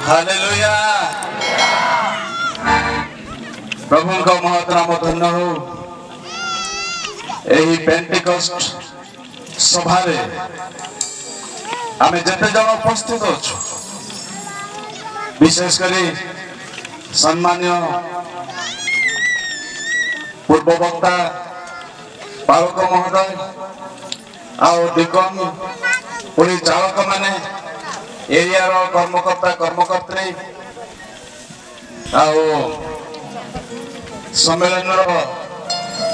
Hallelujah प्रभु को महत नाम धन्य हो एही पेंटिकस्ट सभा रे आमे जते जन उपस्थित अछु विशेष करी सम्मान्य पूर्व वक्ता पालक महोदय आउ डिकन पुलिस चालक माने एरिया रो कर्मकर्ता कर्मकर्त्री आउ सम्मेलन रो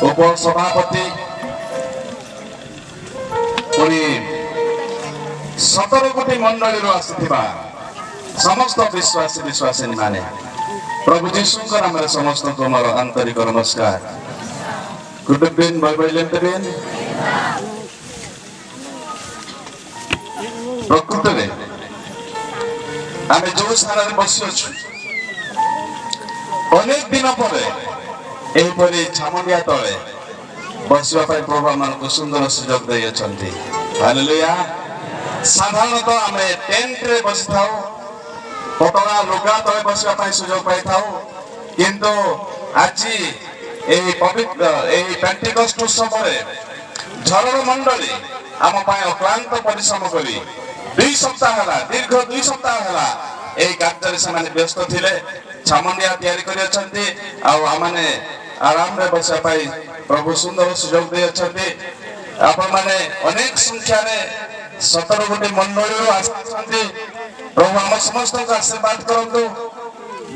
उपसभापति पुरी 17 कोटी मंडली रो आसीथिबा समस्त विश्वासी विश्वासिनी माने प्रभु जीशु को नाम रे समस्त को मोर आंतरिक नमस्कार गुड दिन बाइबल लेन प्रकृत रे आमे जो स्थान रे बसी अछु अनेक दिन पर एही परि छामंडिया तळे बसिबा पई प्रभु हमन सुंदर सुयोग दे अछंती हालेलुया साधारणतः आमे टेंट रे बसी थाउ पतला लुगा तळे बसिबा पई सुयोग पाई थाउ किंतु आजि एही पवित्र एही पेंटिकस्ट उत्सव रे झरर मंडली आम पई अक्लांत परिश्रम करी 2 सप्ताह हला दीर्घ 2 सप्ताह हला एही कार्य से माने व्यस्त थिले छामंडिया तैयारी करि अछंती आ हमने आराम रे बसिबा पई प्रभु सुंदर सुयोग दे अछंती आपण माने अनेक संख्या रे 17 कोटी मंडली आछंती प्रभु हम समस्त को आशीर्वाद करंतु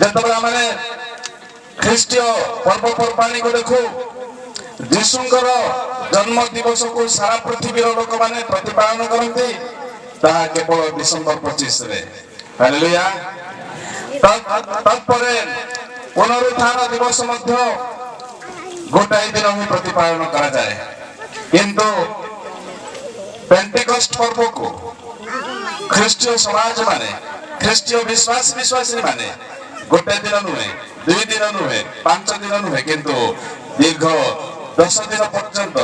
जतबे हमने ख्रीष्टीय पर्व पर्वाणी को देखो जीशुंकर जन्म दिवस को सारा पृथ्वी रो लोक माने प्रतिपालन करंती ता केवल डिसेंबर 25 रे हालेलुया तत्परे पुनरुत्थान दिवस मध्य गोटाई दिन में प्रतिपालन करा जाए किंतु पेंटिकस्ट पर्व को ख्रीष्टीय समाज माने ख्रीष्टीय विश्वास विश्वासी माने गोटे दिन नुहे 2 दिन नुहे 5 दिन नुहे किंतु दीर्घ 10 दिन पर्यंत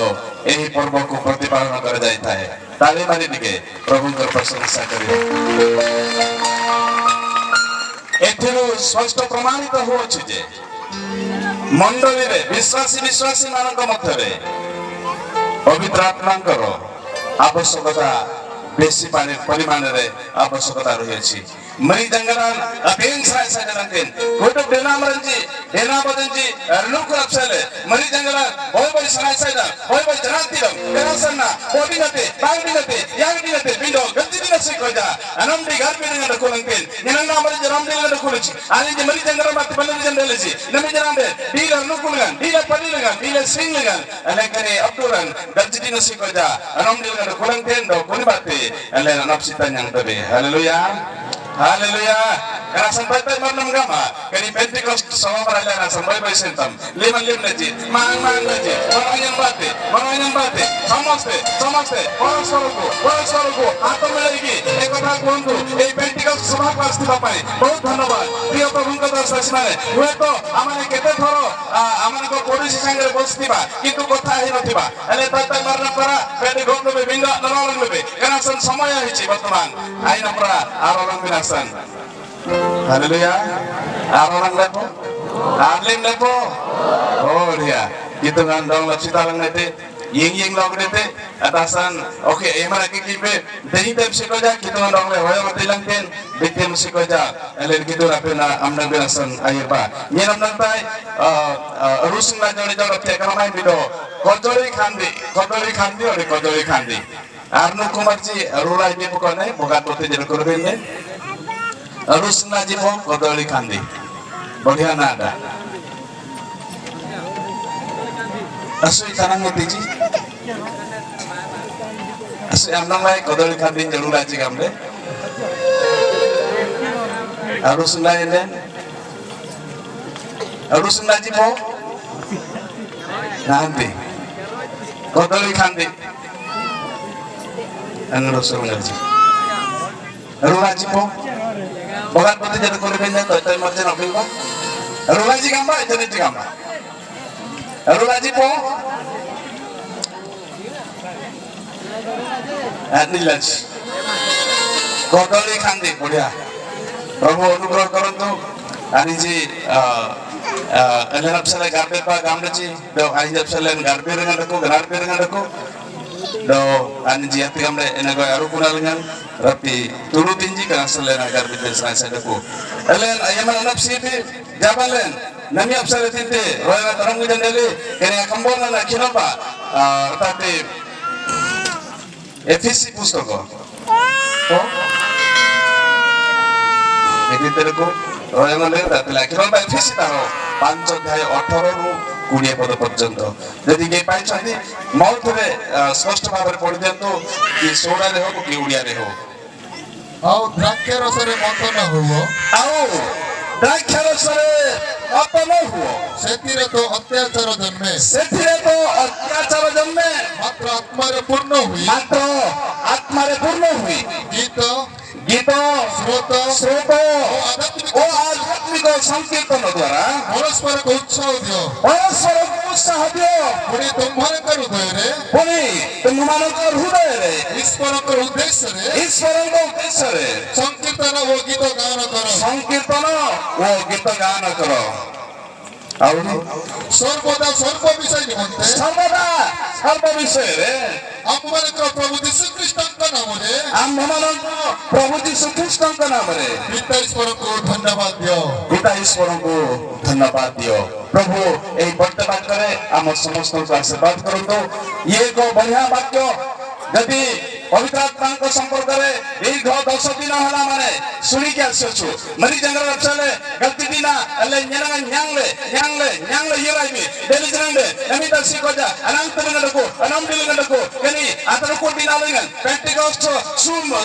एही पर्व को प्रतिपालन करा जाय थाए ताली मारी दिके प्रभु को प्रशंसा करियो एथिरो स्पष्ट प्रमाणित हो अछि जे मंडली रे विश्वासी विश्वासी मानक मध्य रे पवित्र आत्मांकर आवश्यकता बेसी परिमाण रे आवश्यकता रही अछि मरी जंगलान अपेन साय सायदनकेन कोट बेनामरंजी बेनाबदंजी लुक रक्षले मरी जंगलान होय बय साय सायदा होय बय जनातिलम केरासना बोडिनते बांडिनते यागडिनते बिंडो गत्तिदिन सिकोजा अनंदी गार्बिदिन कोलंकेन निनंगा मरी जरामदिन कोलची आनी जे मरी जंगला मत बल्ले जंडलेसी नमी जरांदे डीला नुकुलगन डीला पडिलगन डीला सिंगलगन अलकरे अब्दुरन गत्तिदिन सिकोजा अनंदिलगन कोलंकेन दो कोनिबाते अले नफ्सिता न्यांतबे hallelujah hallelujah karena sampai tadi malam gama kini Pentecost sama perayaan sampai by sentam lima leji mang leji orang yang bate samaste orang sorogo atau lagi एक बात बोलूं ये पेंटिकस्ट सभा पास्ती बापाई बहुत धन्यवाद प्रिय प्रभु का दर्शन माने हुए तो आमाने केते थरो आमाने को पड़ोसी संगे बसतिबा किंतु कथा ही नथिबा एले तय मारना परा पेटी गोंड में बिंगा नरल में कारण सन समय हिची वर्तमान आइना परा आरोलन बिनासन हालेलुया आरोलन लेपो आर्लिम लेपो बढ़िया itu ngandong lapsita lang nete ying log nete atasan oke emara ke kibe dehi tem sikoja kitu ngandong le hoyo matilang ten bitem sikoja elen kitu rapena amna belasan ayeba nyenam nantai rusun la jone jone te karamai bido kodori khandi ore kodori khandi arnu kumarji rulai di pokone boga tote jero korben ne rusun la jibo kodori khandi बढ़िया nada asui tanang ngetiji asui amnang lai kodoli khandi jalur aji kamre harus lain harus ngaji po nanti kodoli khandi ang rasul ngaji ngaji po bukan pati jadi korbannya toy marjan apil po ngaji gamba jadi gamba ngaji po Adilaj kodoli khandi बढ़िया प्रभु अनुग्रह करंतु आणि जी Elon अपसले गार्बे पा गामडची दो आई अपसले गार्बे रंगा डको do ani ji ati gamle enago aru kunal ngan rapi tulu tinji kana selen agar bide sai sadaku elen ayaman nafsi bi jabalen nami apsale tinte roya tarang jandele kene kambona na kinapa tapi efisi pustaka to editerko roya ngale tapi kinapa efisi taro 5 অধ্যায় 18 ରୁ 20 পদ পর্যন্ত যদি কে পাইছাନ୍ତି মৌথরে স্পষ্ট ভাবে পড়ি দিয়ন্তু কি সোডারে হোক কি উড়িয়ারে হোক ଆଉ ଦ୍ରାକ୍ଷ ରସରେ ମନ୍ଥନ ହୁଅ ଆଉ ଦ୍ରାକ୍ଷ ରସରେ ମନ୍ଥନ ହୁଅ ସେଥିରେ ତ ଅତ୍ୟାଚାର ଜନ୍ମେ ମାତ୍ର ଆତ୍ମାରେ ପୂର୍ଣ୍ଣ ହୁଏ ଗୀତ ସ୍ରୋତ ଓ ଆଧ୍ୟାତ୍ମିକ ସଂକୀର୍ତ୍ତନ ଦ୍ୱାରା ପରସ୍ପରକୁ ଉତ୍ସାହ ଦିଅ ପୁଣି ତୁମ୍ଭମାନଙ୍କ ହୃଦୟରେ ଈଶ୍ୱରଙ୍କ ଉଦ୍ଦେଶ୍ୟରେ ସଂକୀର୍ତ୍ତନ ଓ ଗୀତ ଗାନ କର ଆଉ ସର୍ବଦା ସର୍ବ ବିଷୟ ନିମନ୍ତେ ସର୍ବ ବିଷୟରେ ଆମମାନଙ୍କ ପ୍ରଭୁ ଯୀଶୁଖ୍ରୀଷ୍ଟଙ୍କ ନାମରେ ପିତା ଈଶ୍ୱରଙ୍କୁ ଧନ୍ୟବାଦ ଦିଅ ପ୍ରଭୁ ଏହି ବର୍ତ୍ତ ବାକ୍ୟରେ ଆମ ସମସ୍ତଙ୍କୁ ଆଶୀର୍ବାଦ କରନ୍ତୁ ଇଏ ଏକ ବଢିଆ ବାକ୍ୟ ଯଦି पवित्र आत्मा को संपर्क करे दीर्घ 10 दिन होला माने सुनी के आसछु मरी जंगल रचले गलती दिना अल्ले न्यांगले येराइबी डेली जंगले नमिता सिकोजा अनंत दिनडको कनी आतरो को दिनालंगन पेंटिकोस्ट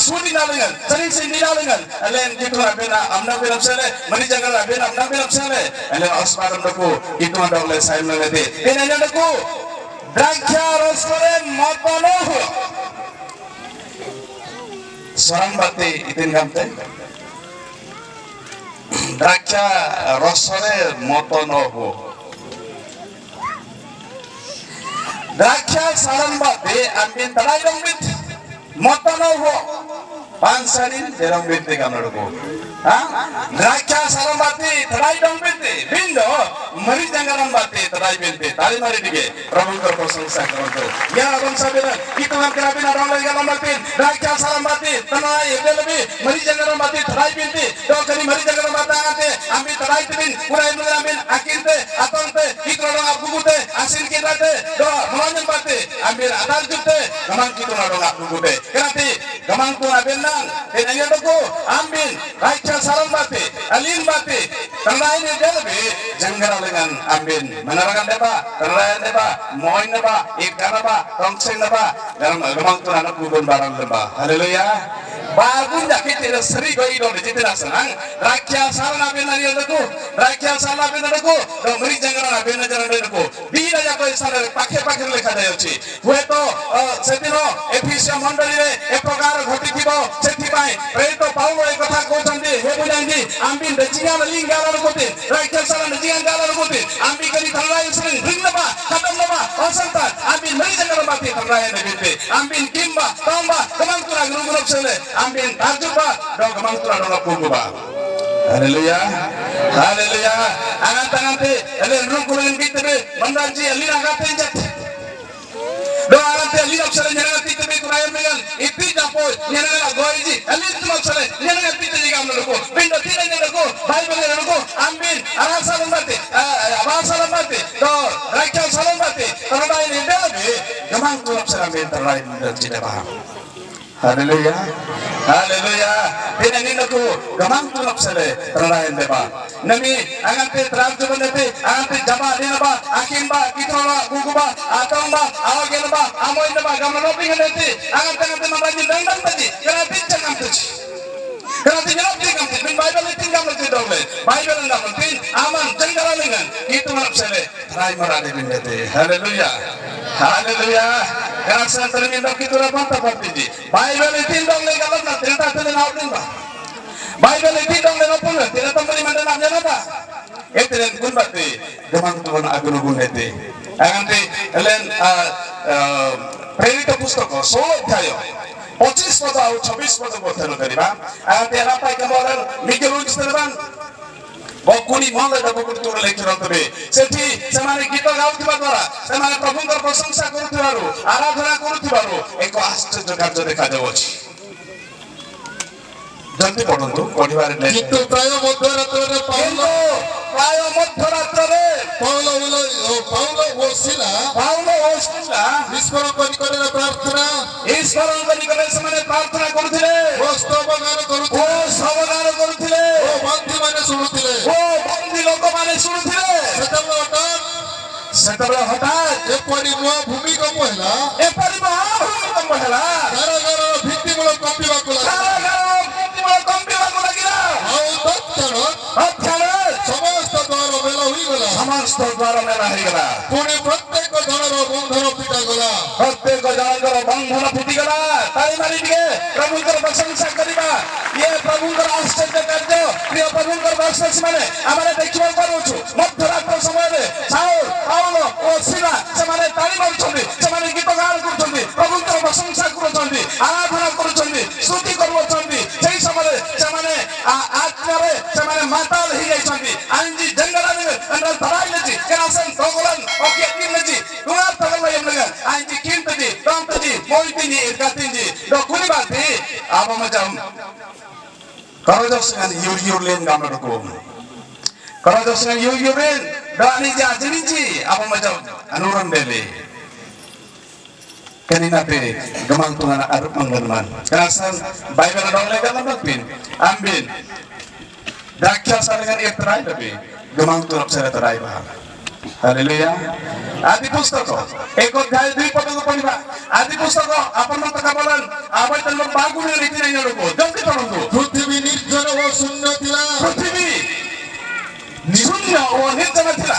सुदी नालंगन सरीसी दिनालंगन अल्ले कितुरा बेना amna बेनसले मरी जंगल बेना amna बेनसले अल्ले अस्पारंडको कितुरा डगले साइलनले देनेडको द्राक्षा रस करे मतनो हो Seorang bati itin gamte Draksha rosore motono ho Draksha saran bati ambin talai dombit motono ho Pansarin jerong binti kamar ko Draksha saran bati talai dombit bindo mari jangaran bati talai binti tali mari dige prabhu प्रशंसा करतो या बंसा बेला itu हम कराबिन orang lagi galam bati Draksha saran bati tanai ebelbi mari jangaran bati talai binti do kani mari jangaran bata ate ambi talai bin purai mun amin akinte atonte itu orang abugute asin kirate do melawan bati ambil adar jute gamang itu orang abugute kerati gamang tu abenang enanya doko ambil Draksha saran bati alin bati tanai ni belbi jangaran dengan ambil menerangkan deba tanai deba moin deba ikana ba tongseng deba gamang tu anak bugun barang deba haleluya bagun jakit tidak seri goi do tidak senang Draksha saran abena ni doko Draksha saran abena doko do meri jangaran abena jangaran doko dina jako isare paखे lekha जायछि हुएतो सेदिनो एफिसिया मंडली रे एक प्रकार घटी थिबो सेथि पाई प्रेरित Paulo ए कथा कहउछन्ती हे बुझांदी आम्बी दचिगान लिंगालर कोते राइकेलसला दचिगान कोते आम्बी करी थलराय स्लिन भिन्नबा खतमबा असंता आम्बी मरि जंगल बाती थलराय ने बिते आम्बी किम्बा तंबा कमंतुरा गुरुगुरब सेले आम्बी ताजुबा दो कमंतुरा दो पुगुबा Haleluya, haleluya. Angan-angante, ele rungkulin bitbe, mandanji alina ngaten jat. Do angante alina opsale nyanga bitbe kunayam dengan iti japo nyanga goiji, alina opsale nyanga bitbe jigam loko. Bindo tira nyanga Bible loko, amin. Arang salam bate, abang salam bate. Do rakyat salam bate. Tanada ini delabe, gamang tu opsale amin terlain tidak paham. Haleluya, haleluya. Ini ninaku gamang tu napsale terlain deba. Nami angante terangju bendete, angante jama dinaba, akimba, kitrola, guguba, atamba, awagenaba, amoinaba, gamang noping bendete, angante mambaji dandang tadi, kerana pincang amtuci. Kerana tinjau pincang amtuci, bin Bible itu tinggal amtuci doble, Bible anda penting, aman, jangan dengan itu napsale terlain marade bendete. Haleluya, haleluya. Karena saya terminal kita dapat apa tadi? Bible itu dong le kalau nak cerita tentang apa ni? Bible itu dong le apa ni? Tidak tahu bagaimana nak jalan apa? Itu yang pun berarti zaman Tuhan agung agung itu. Nanti elen perintah pusaka 16 अध्याय 25 ପଦ ଆଉ 26 ପଦ ମଧ୍ୟରେ କରିବା ତେରା ପାଇ କେବଳ ନିଜ ରୁଜିସ୍ତରବାନ ବକୁଣି ମହଲଟା ବକୁଣି ତୋର ଲେଖି ରଖିବେ ସେଠି ସେମାନେ ଗୀତ ଗାଉଥିବା ଦ୍ୱାରା ସେମାନେ ପ୍ରଭୁଙ୍କର ପ୍ରଶଂସା କରୁଥିବାରୁ ଆରାଧନା କରୁଥିବାରୁ ଏକ ଆଶ୍ଚର୍ଯ୍ୟ କାର୍ଯ୍ୟ ଦେଖାଯାଉଅଛି ଜଲ୍ଦି ପଢନ୍ତୁ ପଢିବାରେ ନାହିଁ କିନ୍ତୁ ପ୍ରାୟ ମଧ୍ୟରାତ୍ରରେ ପାଉଲ ଓ ସିଲା ଈଶ୍ୱରଙ୍କ ନିକଟରେ ପ୍ରାର୍ଥନା ଈଶ୍ୱରଙ୍କ ନିକଟରେ ସେମାନେ ପ୍ରାର୍ଥନା କରୁଥିଲେ ଓ ସ୍ତବଗାନ ଓ ସବଗାନ କରୁଥିଲେ ଓ ବନ୍ଦୀମାନେ ଶୁଣୁଥିଲେ ଓ ବନ୍ଦୀ ଲୋକମାନେ ଶୁଣୁଥିଲେ ସେତେବେଳେ ହଠାତ୍ ଏପରି ନୂଆ ଭୂମିକମ୍ପ ହେଲା ଏପରି ମହାଭୂମିକମ୍ପ ହେଲା କାରାଗାରର ଭିତ୍ତିମୂଳ କମ୍ପିବାକୁ ଲାଗିଲା କମ୍ପିବାକୁ ଲାଗିଲା ଆଉ ତତ୍କ୍ଷଣାତ୍ ସମସ୍ତ ଦ୍ୱାର ମେଲା ହୋଇଗଲା ସମସ୍ତ ଦ୍ୱାର ମେଲା ହେଇଗଲା ପୁଣି ପ୍ରତ୍ୟେକ ଜଣର ବନ୍ଧନ ଫିଟାଗଲା ପ୍ରତ୍ୟେକ ଜଣଙ୍କର ବନ୍ଧନ ଫୁଟିଗଲା ତାଳି ମାରି ଟିକେ ପ୍ରଭୁଙ୍କର ପ୍ରଶଂସା କରିବା ଇଏ ପ୍ରଭୁଙ୍କର ଆଶ୍ଚର୍ଯ୍ୟ କାର୍ଯ୍ୟ ପ୍ରିୟ ପ୍ରଭୁଙ୍କର ଦାସଦାସୀ ମାନେ ଆମେ ଦେଖିବାକୁ ପାରୁଛୁ ମଧ୍ୟରାତ୍ର ସମୟରେ ସାଉଲ ପାଉଲ ଓ ସିଲା ସେମାନେ ତାଳି ମାରୁଛନ୍ତି ସେମାନେ ଗୀତ ଗାନ କରୁଛନ୍ତି ପ୍ରଭୁଙ୍କର ପ୍ରଶଂସା କରୁଛନ୍ତି ଆରାଧନା କରୁଛନ୍ତି ସ୍ତୁତି କରୁଛନ୍ତି ସେହି ସମୟରେ ସେମାନେ ଆତ୍ମାରେ ସେମାନେ ମାତାଲ ହେଇଯାଇଛନ୍ତି ଆଇନଜି ଜଙ୍ଗଲାన్ని తరాయినది కనసం తోగలన్ ఓకే తిన్నది దునార్ తగలయమ్లగా ఆంజి కింతది తాంతది మోయితిని ఎర్గాతింది దో కునిబాతి ఆబమజం కరజస్గాని యూర్యూర్లేన్ గామడకు కరజస్గాని యూర్యూర్లేన్ దాని జాజినిచి ఆబమజం అనురండేలే kanina pe gamang tungan arup manggalman kanasan Bible na dong legal naman pin ambin dakya sa dengan itray tapi gamang tunap sa itray ba haleluya आदि पुस्तक एक अध्याय 2 पद को पढ़िबा आदि पुस्तक आपन मत काबलन आबै तन बागु ने रीति नै नडको जल्दी पढନ୍ତୁ पृथ्वी निर्जन ओ शून्य थिला पृथ्वी शून्य ओ निर्जन थिला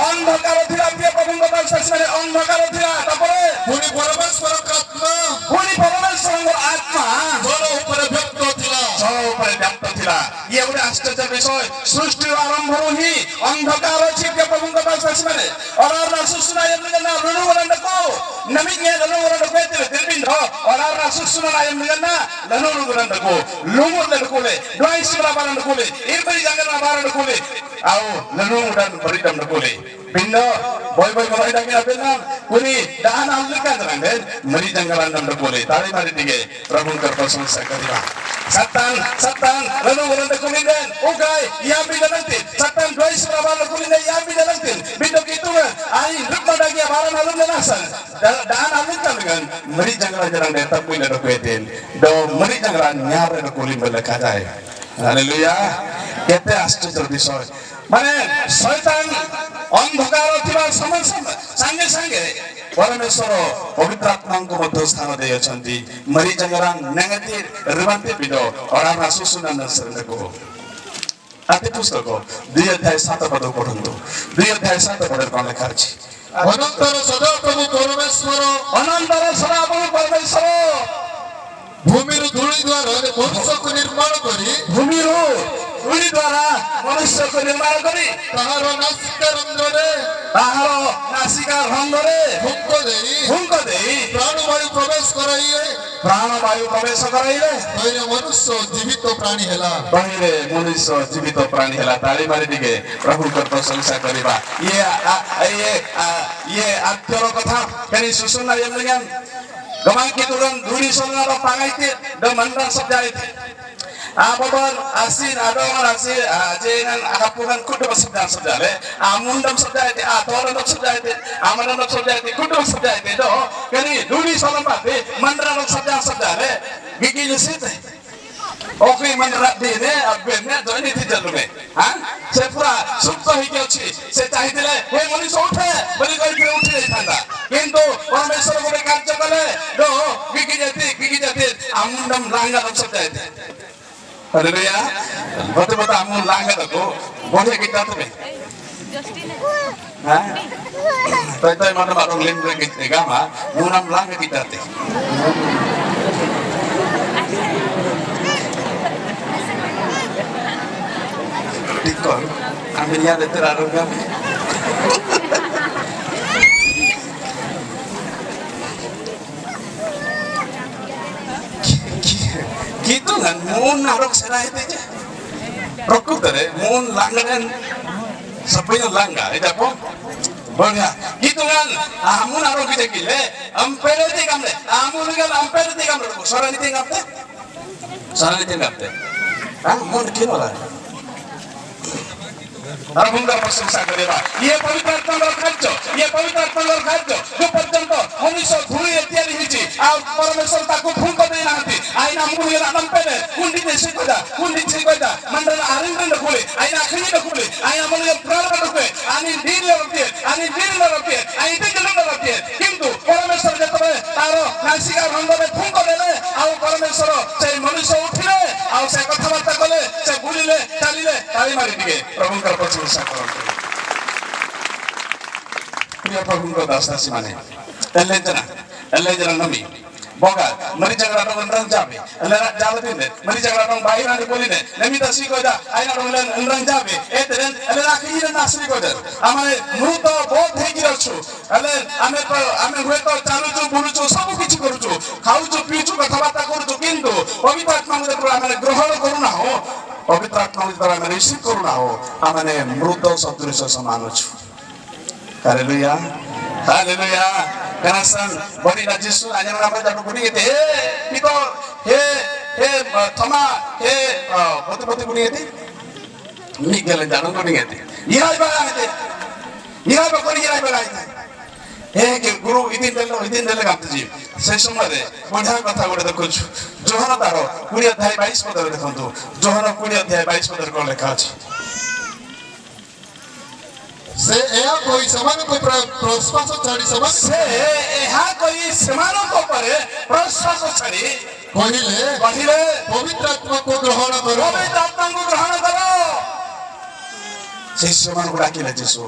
अंधकार थिला प्रिय प्रभुଙ୍କ दासମାନେ अंधकार थिला तापरे पुनि परमेश्वरଙ୍କ आत्मा पुनि परमेश्वरଙ୍କ आत्मा जल ଉପରେ ବ୍ୟକ୍ତ ଥିଲା जल ଉପରେ ବ୍ୟକ୍ତ ଥିଲା ଇଏ ଗୋଟେ ଆଶ୍ଚର୍ଯ୍ୟ ବିଷୟ ସୃଷ୍ଟି ଆରମ୍ଭରୁ ହିଁ ଅନ୍ଧକାର ଅଛି ପ୍ରିୟ ପ୍ରଭୁଙ୍କ ଦାସମାନେ ଅରାର ସୁସୁନା ଏମନା ଲୁଣୁରଣ୍ଡକୁ ನಮಿಗೆ ಲನುವರଣ୍ଡಕು ಎತ್ತಿವೆ ತಿರ್ಬಿಂದ ಒರಾರ ಸುಸುನ ಎಮನ ಲನುವರଣ୍ଡಕು ಲುಮುರଣ୍ଡಕುಲೆ ಡ್ವಾಯಿಸ್ರ ಬಾರଣ୍ଡಕುಲೆ ಇರ್ಬರಿ ಜಂಗನ ಬಾರଣ୍ଡಕುಲೆ ಆವು ಲನುವರଣ୍ଡ ಬರಿಡಂಡಕುಲೆ ಬಿಂದ boy boy ಬರಿಡಂಗೆ ಅಬೆನ ಕುನಿ ದಾನ ಅಲ್ಲಕಂದ್ರೆ ಮರಿ ಜಂಗಲಂಡಕುಲೆ ತಾಳಿ ಮಾರಿ dige ಪ್ರಭುಂಕರ ಪ್ರಶಂಸಾ ಕರಿವಾ Satan lalu orang kulinden ugai ia bidanantin Satan dois rabar kulinden ia bidanantin bidok itu kan ain rukma dagi baran alun nasan dan alun kan dengan meri jangran jarang datang kulinden dokuetin do meri jangran nyare kulinden belakadai haleluya kete astutur bisoi মানে শয়তান অন্ধকার ଥିବା ସାଙ୍ଗେ ସାଙ୍ଗେ ପରମେଶ୍ୱର ପବିତ୍ର ଆତ୍ମାଙ୍କୁ ମଧ୍ୟ ସ୍ଥାନ ଦେଇଅଛନ୍ତି ମରି ଜଙ୍ଗରାନ ନେଙ୍ଗତି ରିବାନ୍ତି ବିଦ ଅରାନା ସୁସୁନାନ ଶରଣକୁ ଆଦି ପୁସ୍ତକ 2 ଅଧ୍ୟାୟ 7 ପଦ ପଢନ୍ତୁ 2 ଅଧ୍ୟାୟ 7 ପଦରେ କଣ ଲେଖା ଅଛି ଅନନ୍ତର ସଦାପ୍ରଭୁ ପରମେଶ୍ୱର ଭୂମିରୁ ଧୂଳି ଦ୍ୱାରା ମନୁଷ୍ୟକୁ ନିର୍ମାଣ କରି ଭୂମିରୁ ଧୂଳି ଦ୍ୱାରା ମନୁଷ୍ୟକୁ ନିର୍ମାଣ କରି ତାହାର ନାସିକା ରନ୍ଧ୍ରରେ ଫୁଙ୍କ ଦେଇ ପ୍ରାଣବାୟୁ ପ୍ରବେଶ କରାଇଲେ ତହିଁରେ ମନୁଷ୍ୟ ଜୀବିତ ପ୍ରାଣୀ ହେଲା ତାଳି ମାରି ଟିକେ ପ୍ରଭୁଙ୍କର ପ୍ରଶଂସା କରିବା ଇଏ ଆଦ୍ୟର କଥା କେନି ସୁସୁନା ଏମଲିଗାନ Gamang kituran duri sonara pangaiti do mandar sabdaiti ababal asin adongan asin ajengan akapukan kudu sabdale amundam sabdaiti atoran sabdaiti amaran sabdaiti kudu sabdaiti do kani duri sonara mandar sabdale gigi lisite okay मन रख देने अब ने दोनी थी जल्द में हाँ से पूरा सुप्त ही क्या अच्छी से चाहिए दिले हे मनीष उठे बड़ी कोई फिर उठे नहीं था किंतु परमेश्वर को भी कार्य करे दो किकी जाती आमुंडम लांगा तब सब जाते हालेलुया बता आमुंड लांगा तब को बोले कितना तुम्हें हाँ तो mana marong lembek kita gama munam langer kita teh Dikon, aminnya ada terlalu kami. mun narok serai itu je. Rokok tere mun langgaran sepunya langgar itu apa? Boleh, gitu kan? Mun narok kita gile, ampere itu kamle, mun kan ampere itu kamle. Soran itu kamle, soran itu kamle. Mun kino lah. Arabunga प्रशंसा करेगा ये पवित्र आत्मार कार्य ये पवित्र आत्मार कार्य जो पर्यंत मनुष्य धूଳି ତିଆରି ହେଇଛି ଆଉ ପରମେଶ୍ୱର ତାକୁ ଫୁଙ୍କ ଦେଇନାହାନ୍ତି ଆଇନା ମୁନିର ନମ୍ପେରେ କୁଣ୍ଡି ଦେଶି କଦା କୁଣ୍ଡି ଛି କଦା ମଣ୍ଡଳ ଆରିଣ୍ଡ ଖୋଲେ ଆଇନା ଖଣି ଖୋଲେ ଆଇନା ମନିର ପ୍ରାଣ ରଖେ ଆନି ଦିନ ରଖେ ଆଇ ଦିନ ରଖେ କିନ୍ତୁ ପରମେଶ୍ୱର ଯେତେବେଳେ ତାର ନାସିକା ରନ୍ଧରେ ଫୁଙ୍କ ଦେଲେ ଆଉ ପରମେଶ୍ୱର ସେଇ ମନୁଷ୍ୟ ଉଠିଲେ ଆଉ ସେ କଥାବାର୍ତ୍ତା କଲେ ସେ ବୁଲିଲେ ଚାଲିଲେ ତାଳି ମାରି ଟିକେ ପ୍ରଭୁଙ୍କର ପ୍ରଶଂସା କରନ୍ତୁ ପ୍ରିୟ ପ୍ରଭୁଙ୍କ ଦାସଦାସୀ ମାନେ ଏଲେଜନା Nami boga mari jagara dong nrang jabe elera jabe tinde mari jagara dong baira ni boline nemi dasi koida aina dong len nrang jabe eteren elera kire nasri koida amare mruto both hegi achu ele ame hueto chaluchu buluchu sabu kichi koruchu khauchu piuchu kathabata koruchu kintu pavitra atma mudhe amare grohon koruna ho pavitra atma mudhe amare receive koruna ho amane mruto sadrisha saman achu haleluya haleluya kanasan bodi na Yesu anya nama jadu budi gitu pito thoma boti budi gitu Miguel jadu budi gitu irai baga ke guru idin dele gamte ji se samare bodha katha gode dekhuchu johana taro 20 अध्याय 22 पदरे देखंतु johana 20 अध्याय 22 पदरे को लेखा अछि से एहा कोई समान कोई प्रश्वास छाड़ी समान से एहा कोई समान को परे प्रश्वास छाड़ी कहिले पवित्र आत्मा को ग्रहण करो पवित्र आत्मा को ग्रहण करो से समान को डाकिले यीशु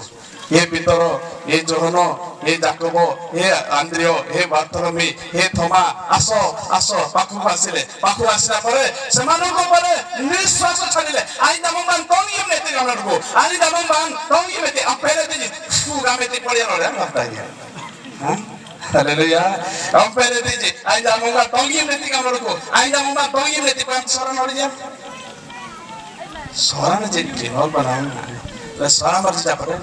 ये पितरो ये जोहनो ये जाकोबो ये आंद्रियो ये बार्थोलोमी ये थोमा आसो पाखु आसिला परे समान को परे निश्वास छाड़िले आई दमबान तोंगी मेते गामरको आई दमबान तोंगी मेते अपेरे दे फुगा मेते पड़िया रे बताइए हां हालेलुया अपेरे दे आई दमबान तोंगी मेते गामरको आई दमबान तोंगी मेते पांच सोरा नोड़िया सोरा ने जे केवल बनाऊ ले सोरा मर जा परे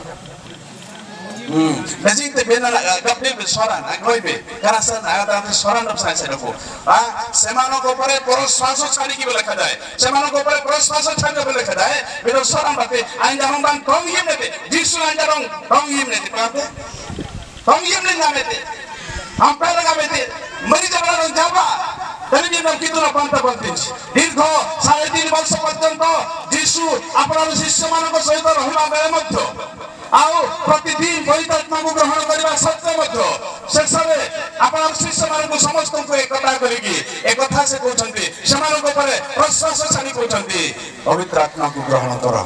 Bajing te bena gapne soran agoibe karasan agata soran of sai sedako semano ko pare poroswaso chhadi ki lekha jaye semano ko pare poroswaso chhadi ki lekha jaye bero soran bate ainjamon ban tongyem nete jisu ainjarong tongyem nete pate tongyem ne namete ampera gamete mari jabara jaba dari dia begitu na panta bantinch dirgho 3.5 ବର୍ଷ ପର୍ଯ୍ୟନ୍ତ jisu ଆପଣର ଶିଷ୍ୟମାନଙ୍କ ସହିତ ରହିବା ବେଳେ ମଧ୍ୟ ଆଉ ପ୍ରତିଦିନ ପବିତ୍ର ଆତ୍ମାକୁ ଗ୍ରହଣ କରିବା ସତ୍ୟ ମଧ୍ୟ ଶେଷରେ ଆପଣଙ୍କ ଶିଷ୍ୟମାନଙ୍କୁ ସମସ୍ତଙ୍କୁ ଏକତା କରିକି ଏକଥା ସେ କହୁଛନ୍ତି ସେମାନଙ୍କ ଉପରେ ପ୍ରଶ୍ୱାସ ଛାଡ଼ି କହୁଛନ୍ତି ପବିତ୍ର ଆତ୍ମାକୁ ଗ୍ରହଣ କର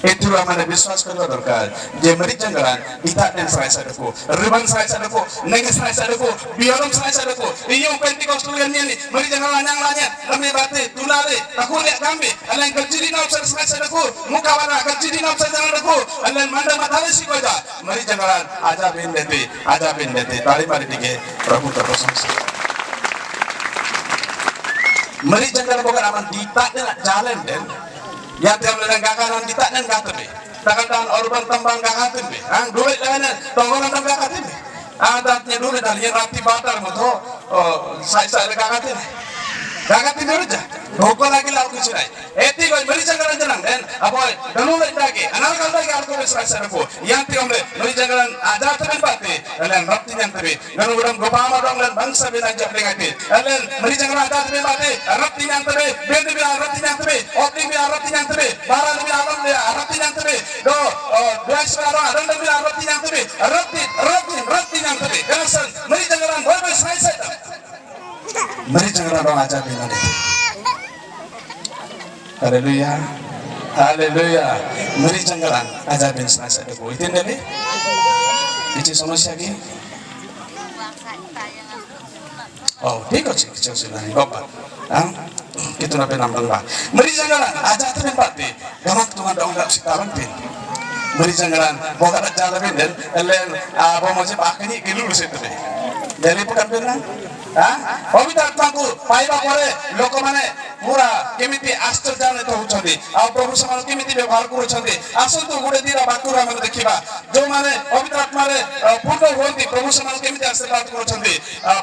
ଏଥିରୁ ଆମେ ବିଶ୍ୱାସ କରିବା ଦରକାର ଯେ ମରି ଜଙ୍ଗରା ଇତାଟେନ୍ ସାଇ ସାଇଡକୁ ରିବନ୍ ସାଇ ସାଇଡକୁ ନେଗେ ସାଇ ସାଇଡକୁ ବିୟରମ୍ ସାଇ ସାଇଡକୁ ଇୟୋ ପେଣ୍ଟିକୋଷ୍ଟଲ ଗନିନି ମରି ଜଙ୍ଗରା ନ୍ୟାଙ୍ଗଲାnya ଆମେ ବାତେ ତୁଲାରେ ତାକୁ ଲେ କାମ୍ବି ಅಲ್ಲ ಗಜ್ಜಿಡಿ ನೌಸರ್ ಸಾಯಿ ಸಾइडକୁ ಮುಖವಾರ ಗಜ್ಜಿಡಿ ನೌಸರ್ ಜನರକୁ ಅಲ್ಲ ಮಂಡ ಮಾತಾಲೆ ಸಿಕೋಜಾ ಮರಿ ಜಂಗರಾ ಆಜಾ ಬಿನ್ ದೇತೆ ತಾಳಿ ಮಾರಿ ಟಿಕೆ ಪ್ರಭು का प्रशंसा मरी जंगल बगर aman ditakna jalan den ya tiap ledang gakanan ditakna gatabe takatan orban tambang gakatin be ang duit lana tongonan tambang gakatin be adatnya duit dan yang rati batar moto sai gakatin gagatin aja dhoko lagi lau kuch nahi eti koi mari janggalan janang den apoy danu lagi anal kalda ki arko besrai sarako yanti omle mari janggalan ajat ben pate elen rapti nyantebe danu udam gopama donglen bangsa ben ajat lengati elen mari janggalan ajat ben pate rapti nyantebe bendi be rapti nyantebe otli be rapti nyantebe baran be alam be rapti nyantebe do dwasra adan be rapti nyantebe rapti nyantebe kanasan mari janggalan boy besrai sarako mari janggalan dong ajat ben pate Haleluya, haleluya. Mari janggalan aja bin selesai dulu. Itu nih, itu समस्या की. Oh, dia kecil sudah nih, bapak. Kita nape nambang bang. Mari janggalan aja tuh pati. Gamak tuh ada orang sekaran pin. Mari janggalan, bawa ada jalan pin dan elen, bawa macam pakai ni gilu sih tuh. Dari pekan pin ପବିତ୍ର ଆତ୍ମାକୁ ପାଇବା ପରେ ଲୋକମାନେ ପୁରା କେମିତି ଆଶ୍ଚର୍ଯ୍ୟାନ୍ୱିତ ହଉଛନ୍ତି ଆଉ ପ୍ରଭୁ ସେମାନଙ୍କୁ କେମିତି ବ୍ୟବହାର କରୁଛନ୍ତି। ଆସନ୍ତୁ ଗୋଟେ ଦିନ ବାକ୍ୟରୁ ଆମେ ଦେଖିବା ଯୋଉମାନେ ପବିତ୍ର ଆତ୍ମାରେ ପୂର୍ଣ୍ଣ ହୁଅନ୍ତି ପ୍ରଭୁ ସେମାନଙ୍କୁ କେମିତି ଆଶୀର୍ବାଦ କରୁଛନ୍ତି।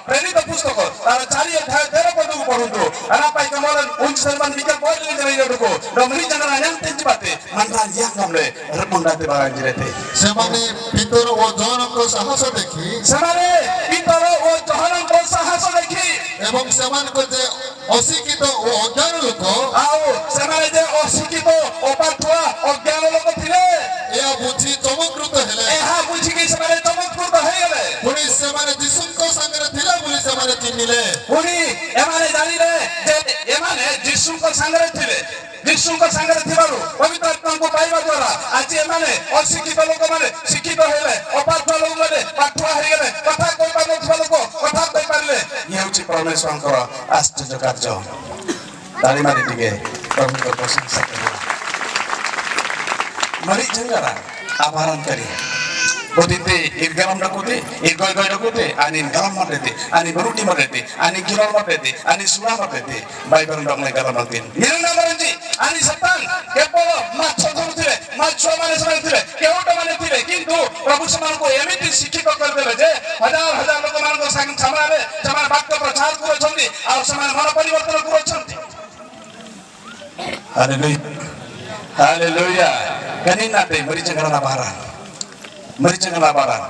ପ୍ରେରିତ ପୁସ୍ତକ ତାର 4 ଅଧ୍ୟାୟ 13 ପଦକୁ ପଢନ୍ତୁ। Apa kemarin unsurman mikir boleh dari jodohku. Domri jangan yang tenjibate. Mantan yang kamle remondate barang jirete. ସେମାନେ ଭିତର ଓ ଜଣଙ୍କ ସାହସ ଦେଖି Semare pitoro o johanan ko sahas dekhi. ଏବଂ ସେମାନଙ୍କ ଯେ ଅଶିକ୍ଷିତ ଓ ଅଜ୍ଞାନ ଲୋକ Au semare je osikito opatua ogyano lok thile. ଏହା ବୁଝି ଚମତ୍କୃତ ହେଲେ Eha buchiki semare ଚମତ୍କୃତ ହେଇଗଲେ। ପୁଣି ସେମାନେ ଯୀଶୁଙ୍କ ସାଙ୍ଗରେ ଥିଲେ ବୋଲି ସେମାନେ ଚିହ୍ନିଲେ। ପୁଣି ଏମାନେ ଜାଣିଲେ ଯେ ଏମାନେ ଯୀଶୁଙ୍କ ସାଙ୍ଗରେ ଥିଲେ। ଯୀଶୁଙ୍କ ସାଙ୍ଗରେ ଥିବାରୁ ପବିତ୍ର ଆତ୍ମାଙ୍କୁ ପାଇବା ଦ୍ୱାରା ଆଜି ଏମାନେ ଅଶିକ୍ଷିତ ଲୋକମାନେ ଶିକ୍ଷିତ ହେଲେ, ଅପାଠୁଆ ଲୋକମାନେ ପାଠୁଆ ହେଇଗଲେ, କଥା କହିପାରୁନଥିବା ଲୋକ କଥା କହିପାରିଲେ। ଇଏ ହେଉଛି ପରମେଶ୍ୱରଙ୍କର ଆଶ୍ଚର୍ଯ୍ୟ କାର୍ଯ୍ୟ। ତାଳି ମାରି ଟିକେ ପ୍ରଭୁଙ୍କ ପ୍ରଶଂସା କରିବା। मरी जंगला आभारण करी बोलते एक गरम रखोते एक गोय गोय रखोते आणि गरम मरते आणि बरुटी मरते आणि गिरल मरते आणि सुरा मरते बाइबल डंगले गरम मरते निरंगा मरंजी आणि सतान केवळ माछ धरुथिले माछ माने समेथिले केवट माने थिले किंतु प्रभु सମାନଙ୍କୁ ଏମିତି ଶିକ୍ଷିତ କରିଦେଲେ ଯେ ହଜାର ହଜାର ଲୋକମାନଙ୍କ ସାମ୍ନାରେ ସେମାନେ ବାକ୍ୟ ପ୍ରଚାର କରୁଛନ୍ତି ଆଉ ସେମାନେ ମନ ପରିବର୍ତ୍ତନ କରୁଛନ୍ତି। Hallelujah hallelujah Kaninate mericangana baran, mericangana baran.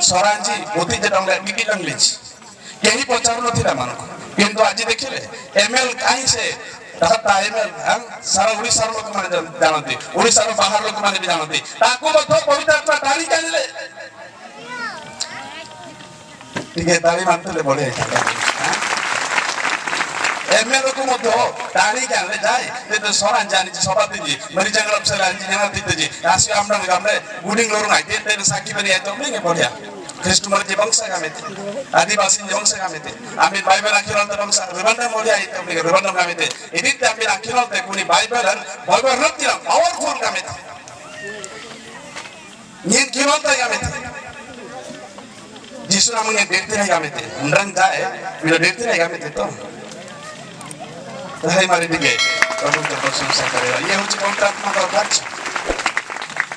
Soranji putih jedang lek gigi langlij. Kehi pocarno tidak manuk. Pintu aji dekile. Emel kain se. Data emel, saran Uड़ीसा लोग माने जानते, Uड़ीसा रो बाहर लोग माने भी जानते. ताकू बतो पवित्र आत्मा तारी कानिले. ठीक है तारी मानते ले बोले। एमएल को मत हो ताली क्या ले जाए तो सोरान जानी सोबा तीजी मरी जंगल अब से लांजी जाना तीजी आशी आमना निकामले गुडिंग लोग नाई ते साकी बनी है तो नहीं बढ़िया ख्रिस्ट मर्जी बंसा का में थे आदिवासी बंसा का में थे आमिर बाइबल आखिरन तो बंसा रिबंडा मोड़िया है तो नहीं रिबंडा का में थे इधर ते आमिर आखिरन ते कुनी बाइबल रखती है पावरफुल का में थे ये किरण तो का में थे जिसु नाम ने देखते हैं का में थे उन्रंग जाए बिना देखते हैं का में थे तो Hai mari dige प्रभुଙ୍କ प्रशंसा करेगा। ये होची पवित्र आत्मा का कार्य,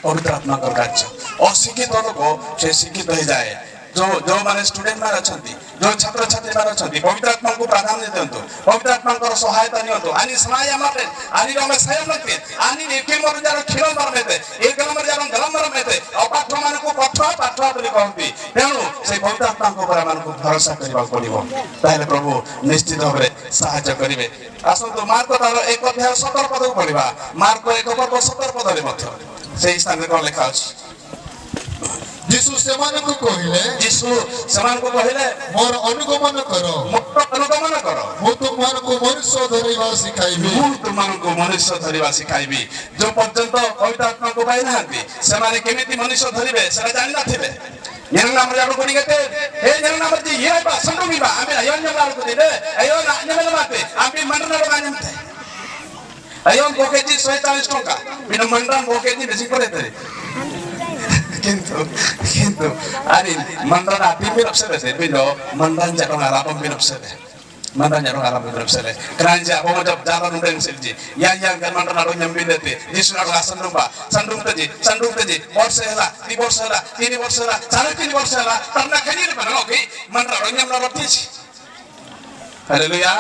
पवित्र आत्मा का कार्य। अशिक्षित लोग से शिक्षित हो जाए। जो माने स्टूडेंट माने अछंती, जो छात्र छात्री माने अछंती, पवित्र आत्मा को प्राधान्य देंतु, पवित्र आत्मा को सहायता नियंतु। आनी समाय आमारे, आनी रमे स्वयं लगते, आनी एके मर जारो खिलो मरमेते, एक गलम जारो गलम मरमेते, अपाठ्य माने को पाठ्य बोली कहंती। तेणु से पवित्र आत्मा को पर मान को भरोसा करबा पड़िबो। ताहेले प्रभु निश्चित भाबरे सहायता करिवे। आसंतु मार्क तार 1 अध्याय 17 पद पढिबा। मार्क 1 पद 17 पदरे मध्य सेही स्थान रे लिखा अछि। ଯୀଶୁ ସେମାନଙ୍କୁ କହିଲେ ଯୀଶୁ ସେମାନଙ୍କୁ କହିଲେ ମୋର ଅନୁଗମନ କର ମୁଁ ତୁମମାନଙ୍କୁ ମନୁଷ୍ୟ ଧରିବା ଶିଖାଇବି। ମୁଁ ତୁମମାନଙ୍କୁ ମନୁଷ୍ୟ ଧରିବା ଶିଖାଇବି। जो ପର୍ଯ୍ୟନ୍ତ ପବିତ୍ର ଆତ୍ମାକୁ ପାଇ ନାହାନ୍ତି ସେମାନେ କେମିତି ମନୁଷ୍ୟ ଧରିବେ ସେଟା ଜାଣି ନଥିବେ। Yang namanya aku digete, yang namanya dia apa? Sendung iba, ambil ayon yang lalu kutide, ayon naknya melemate, ambil mandan lalu kanya mete. Ayon bokeji 47 tongka, minum mandan bokeji besi kore tadi. Kintu, anin mandan api minum sebe, bino mandan jatuh ngarapam minum sebe. Mandan jatuh ngarapam minum sebe. Keranja, aku mau jalan nundeng selji. Yang kan mandan lalu nyambil dete, Yesus lalu sandung tadi, borsela, di borsela, ini borsela, cara ini borsela, karena kini di mana oke, mandan lalu nyambil roti. Haleluya.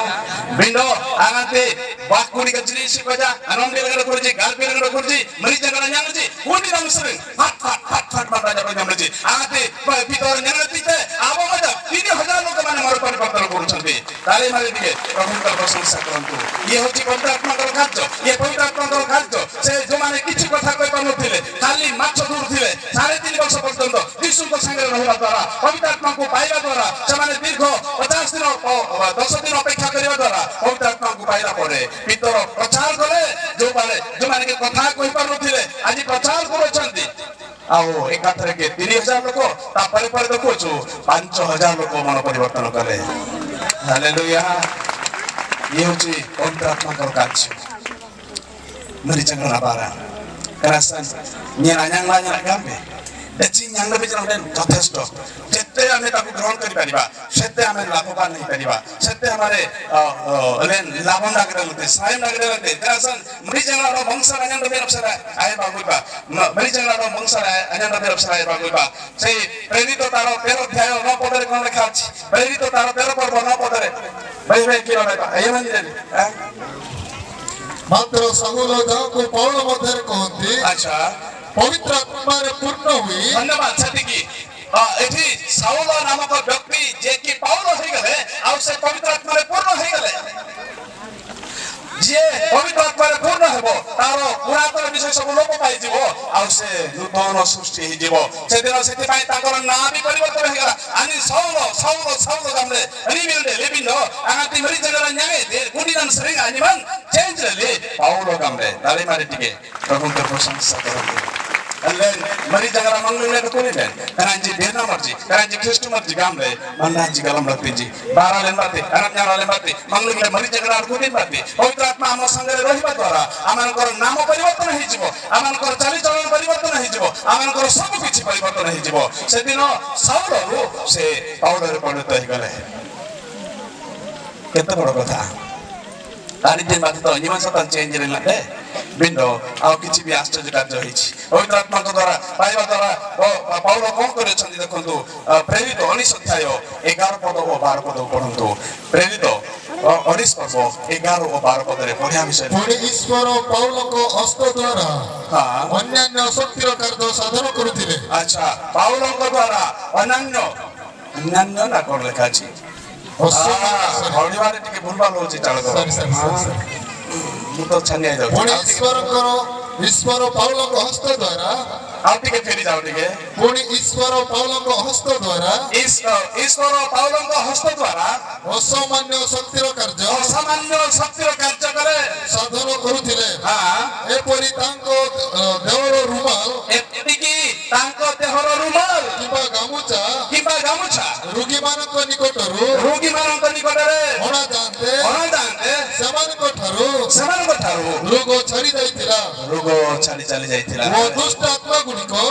Bindo angate bakuri kecil si baca anom bilang kurji gal bilang kurji meri jangan nyangji kuni nang sering hat mata jago nyangji angate pitor nyangji te abo baca ini हजार लोग माने मर परिवर्तन करूछन्ति ताले मारे दिके प्रभुଙ୍କ प्रशंसा करंतु ये होची पवित्र आत्मा का कार्य ये पवित्र आत्मा का कार्य से जो माने किछि कथा कहि पानुथिले खाली माछ धरुथिले 3.5 वर्ष पर्यंत यीशुଙ୍କ संगे रहवा द्वारा पवित्र आत्मा को पाइबा द्वारा ସେମାନେ दीर्घ 50 दिन 10 दिन अपेक्षा କରିବା द्वारा पवित्र आत्मा को पाइला परे पितर प्रचार कले जो माने के कथा कहि पानुथिले आज प्रचार करूछन्ति आओ एकाथरे के 3000 लोक तापरे पर देखुछु 5000 लोक मन परिवर्तन करे। हालेलुया। ये होची पवित्र आत्मा का कार्य मरी जंगला बारा kerasan nyanyang lanya gambe Deci yang lebih jangan den যথেষ্ট যেতে আমি তাকে গ্রহণ করি পারিবা ସେତେ ଆମେ ଲାଭବାନ ହେଇପାରିବା ସେତେ ଆମରେ ଲାଭ ଲାଗିରହନ୍ତି ସାയം ଲାଗିରହନ୍ତି ତେଣୁ ମରିଜଙ୍ଗର ବଂଶର ଅଞ୍ଜନ ବ୍ୟବସାୟ ଆଇବା କହିବା ମରିଜଙ୍ଗର ବଂଶର ଅଞ୍ଜନ ବ୍ୟବସାୟ ଆଇବା କହିବା ସେଇ ପ୍ରେରିତ ତାର 13 ଅଧ୍ୟାୟ 9 ପଦରେ କଣ ଲେଖା ଅଛି ପ୍ରେରିତ ତାର 13 ପର୍ବ 9 ପଦରେ ଭାଇ କି ରହିବା ଏମାନେ ମାତ୍ର ସାଉଲ ଯାହାକୁ ପାଉଲ ମଧ୍ୟରେ କହନ୍ତି ଆଚ୍ଛା ପବିତ୍ର ଆତ୍ମାରେ ପୂର୍ଣ୍ଣ ହୋଇ ଧନ୍ୟବାଦ ସେତିକି ଏଠି ସାଉଲ ନାମକ ବ୍ୟକ୍ତି ଯେ କି ପାଉଲ ହେଇଗଲେ ଆଉ ସେ ପବିତ୍ର ଆତ୍ମାରେ ପୂର୍ଣ୍ଣ ହେଇଗଲେ ଯିଏ ପବିତ୍ର ଆତ୍ମାରେ ପୂର୍ଣ୍ଣ ହେବ ତାର ପୁରାତନ ବିଷୟ ସବୁ ଲୋପ ପାଇଯିବ ଆଉ ସେ ନୂତନ ସୃଷ୍ଟି ହେଇଯିବ ସେଦିନ ସେଥିପାଇଁ ତାଙ୍କର ନାଁ ବି ପରିବର୍ତ୍ତନ ହେଇଗଲା ଆନି ସାଉଲ ସାଉଲ ସାଉଲ gamle ରିବିଲଡେ ଲେବିନ ଆହାତି ମରି ଜଗର ନ୍ୟାୟ ଦେ ଗୁଡିନାନ ସରିଂ ଆନିମାନ ଚେଞ୍ଜ ଲେ ପାଉଲ gamle ତାଳି ମାରି ଟିକେ ପ୍ରଭୁଙ୍କ ପ୍ରଶଂସା କରନ୍ତୁ Then mari jagara manglule ko ni den kanji dena marji kanji kristu marji gamle mannaji galam rakti bara lembate ananya lembate manglule mari jagara ko din bate পবিত্র আত্মা ଆମ ସାଙ୍ଗରେ ରହିବା ଦ୍ୱାରା ଆମଙ୍କର ନାମ ପରିବର୍ତ୍ତନ ହେଇଯିବ ଆମଙ୍କର ଚାଲିଚଳନ ପରିବର୍ତ୍ତନ ହେଇଯିବ ଆମଙ୍କର ସବୁ କିଛି ପରିବର୍ତ୍ତନ ହେଇଯିବ ସେଦିନ ସାଉଲରୁ ସେ ପାଉଲରେ ପରିଣତ ହେଇଗଲେ କେତେ ବଡ଼ କଥା तारी दिन बाद तो निमा सतन चेंज रहला दे बिंदो आ किछि भी आश्चर्य कार्य होइछि पवित्र आत्मा के द्वारा पाइबा द्वारा पाउल कोन करे छथि देखंतु प्रेरित 19 अध्याय 11 पद और 12 पद पढंतु प्रेरित 19 पद 11 और 12 पद रे बढ़िया विषय पुणी ईश्वर पाउल को हस्त द्वारा हां अन्यान्य शक्तिर कार्य साधन करूथिले अच्छा पाउल को द्वारा अन्यान्य ना कोन लेखा अछि हरिवारे टिके भूलभाल होची चाल कर मु तो छानिया जाउ पुणी ईश्वर पाउल को हस्त द्वारा आप टिके फेरी जाउ टिके पुणी ईश्वर पाउल को हस्त द्वारा ईश्वर पाउल को हस्त द्वारा असामान्य शक्तिर कार्य करे साधन करूथिले हां एपरि तांको देहर रुमाल एतिकी तांको देहर रुमाल किबा गामुछा रोगी मानक निकटरू होना जानते सेमानक ठारू रोग छाड़ी चली जाइतिला वो दुष्ट आत्मा गुनिको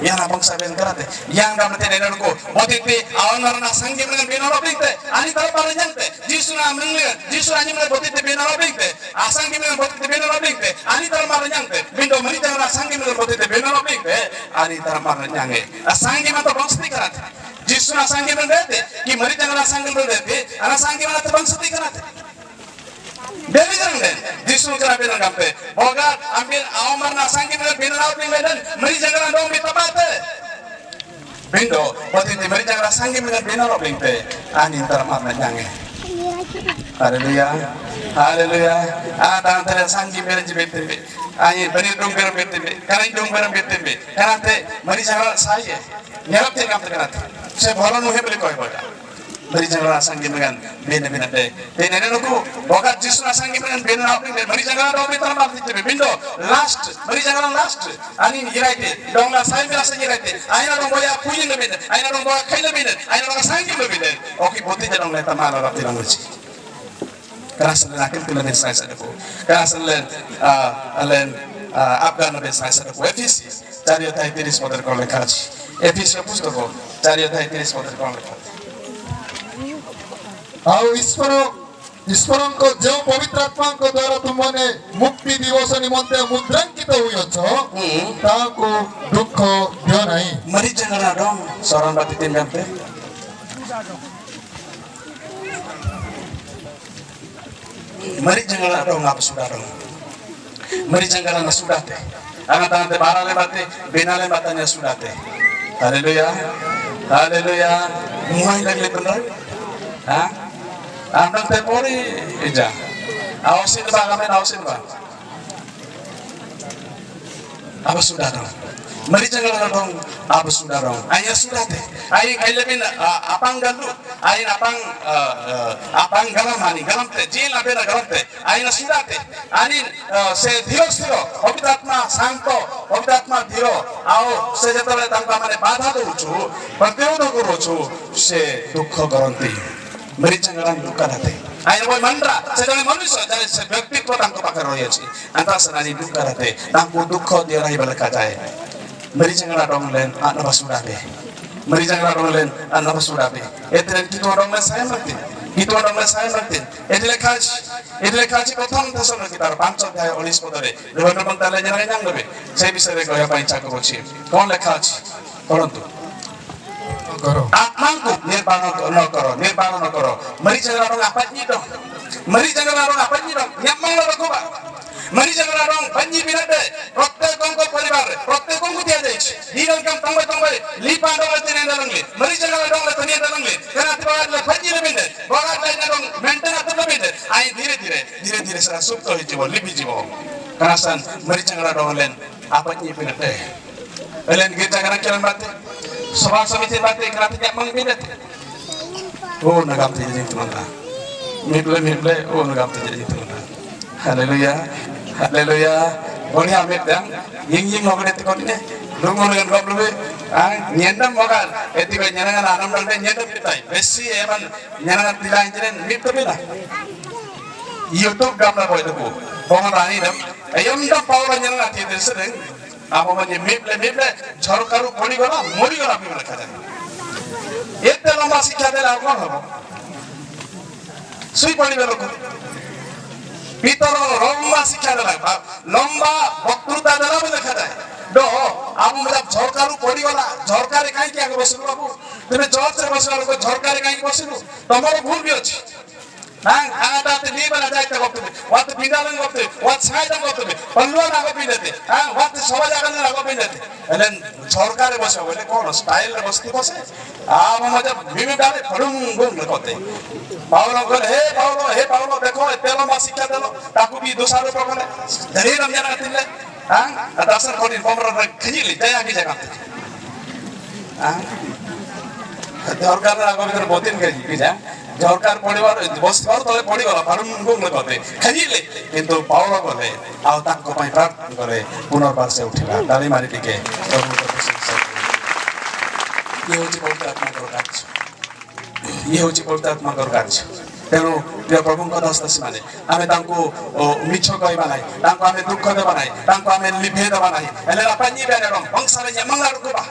याना बंसा बेन कराते यांगा मते नेनको बोतिते आवनरना संगे में बेनरो बिकते आणि तर पारे जानते जीसु आनी में बोतिते बेनरो बिकते आसंगे में बोतिते बेनरो बिकते आणि तर मारे जानते बिंदो मरी जगना संगे में बोतिते बेनरो बिकते आणि तर मारे जांगे असंगे में तो बंसती कराते जीसु ना संगे में रहते कि मरी जगना संगे में रहते अना संगे में तो बंसती कराते Dewi jangan Jisu kena bilang kampe boga ambil awamar nasangi bilang bilang dan meri jangan dong bitabate bindo waktu itu meri jangan nasangi bilang bilang binte ani termarna jangan haleluya haleluya ada antara sangi bilang jibete ani beri dong bilang bete karena dong bilang bete karena te meri jangan saya nyerap te kampe karena saya bolan nuhe beli koi boga mari jangala sangi dengan bena de bena nuku boga jisu na sangi dengan bena apni mari jangala do bitar mati tebe bindo last mari jangala last ani iraite donga sai mera sangi iraite aina do boya kuyin bena aina do boya khaila bena aina do sangi bena oki boti janong leta mala rapti languci kerasan lakin kula ben sai sadako kerasan len afgan ben sai sadako efisi चारियो थाई 30 पदर कोन लेखा अछि aphis रे पुस्तक चारियो थाई 30 पदर कोन लेखा ଆଉ ଈଶ୍ୱରଙ୍କ ଯେଉଁ ପବିତ୍ର ଆତ୍ମାଙ୍କ ଦ୍ୱାରା ତୁମମାନେ ମୁକ୍ତି ଦିବସ ନିମନ୍ତେ ମୁଦ୍ରାଙ୍କିତ ହୋଇଅଛ ତାହାକୁ ଦୁଃଖ ଦିଅ ନାହିଁ mari jangan dong seorang bati timbe mari jangan dong apa sudah dong mari jangan na sudah teh anak tangan te barale bate benale batanya sudah teh haleluya haleluya mulai lagi benar ha Andang tempori ija. Awasin ba kami awasin ba? Apa sudah dong? Mari jangan dong. Apa sudah dong? Ayah sudah teh. Ayah kailebin apang galu. Ayah apang galam hani galam teh. Jin abena galam teh. Ayah sudah teh. Ani se dhiro पवित्र आत्मा शांत पवित्र आत्मा धीरो आओ से जतबे तांका माने बाधा दउछु प्रतिरोध करूछु से दुख करंती मरी जंगलान दुख रहते आइ बोय मंडरा सेजने मनुष्य जने से व्यक्तित्व तांको पाखर रहि अछि अंता सनानी दुख रहते तांको दुख दिय रहि बलका जाय मरी जंगला डोंगलेन आनबा सुडाबे mari jangan rolen anak sudah be etren kita orang saya ngerti itu orang saya ngerti itu lekaj প্রথম দশম kita পাঁচ অধ্যায় 19 পদরে রবীন্দ্র মন্ত্রালয় জানাই দেবে সেই বিষয়ে কয়া পাই চাক করছি কোন লেখা আছে পড়ন্তু करो आत्माको निर्माण न करो मरी जगह apa ni dong mari jangan orang apa ni dong nyamang lo ko mari jangan orang banji binate প্রত্যেকঙ্গ পরিবার প্রত্যেকঙ্গ দিয়া যাইছে হিরন কাম তঙ্গ Lipa দong tene dalangli mari jangan orang le tene dalangli kana tiba le banji le binde bora lai dong maintain atlo binde ai धीरे धीरे sera supto hijibo lipi jibo kanasan mari jangan orang len apa ni binate elen gereja kana kiran bate सभा समिति बात एक रात क्या मंग bint ओ नगाम तेजी तुमना मिपले ओ नगाम तेजी तुमना हालेलुया बढ़िया मेदang ying ngogene te kodine dungo ngan goblube nyendam mogal etibe nyanangan anam dande nyendam pitai besi eman nyanangan tilain jenen mipto bela YouTube gamla boy debu bongan rani dam ayam paula nyanangan ti deseng apa manje miple ঝরকারু পড়িগলা মরিগলা বিমলে খাজা এতে লম্বা শিক্ষা দেলে আর কোন হবো সুই পড়িবে লোক ভিতর লম্বা শিক্ষা দেলা লম্বা বক্তৃতা দেলা বলে খাজা দ আমু মজা ঝরকারু পড়িগলা ঝরকারে কাই কি আগে বসিলু বাবু তুমি জর্জে বসিলা লোক ঝরকারে কাই বসিলু তোমার ভুল বি আছে Nang ada ni bala jai ta gopte wat pindalan gopte wat saida gopte palluwa na gopindate wat সবাই জায়গা না গopindate এলেন সরকারে বসে বলে কোন স্টাইল রে বসতি বসে মজা বিমি ডালে ফড়ুম গুম করতে পাওলো বলে হে পাওলো দেখো তেল মা শিক্ষা দিল তাকু বি দোসারে প্রবলে ধরে রমজান আতিলে দাসর কোটি পমরা খিজিলি তাই আগে জায়গা সরকার আগের বতিন গেছি কি যা ঝরকার পড়িবার বসবার তলে পড়িগলা ফারুম গুম করতে খাইলে কিন্তু পাওলা বলে আও তাকো পাই প্রার্থনা করে পুনর্বার সে উঠিলা দালি মারি টিকে প্রভুর প্রশংসা ইয়ে হচ্ছে পবিত্র আত্মার কাজ ইয়ে হচ্ছে পবিত্র আত্মার কাজ তেଣୁ ପ୍ରିୟ ପ୍ରଭୁଙ୍କ ଦାସ ମାନେ ଆମେ ତାଙ୍କୁ ମିଛ କହିବା ନାହିଁ ତାଙ୍କୁ ଆମେ ଦୁଃଖ ଦେବା ନାହିଁ ତାଙ୍କୁ ଆମେ ଲିଭେଇ ଦେବା ନାହିଁ ହେଲେ ବାପାନି ବେନେରମ ବଂଶରେ ଯମଙ୍ଗା ରଖିବା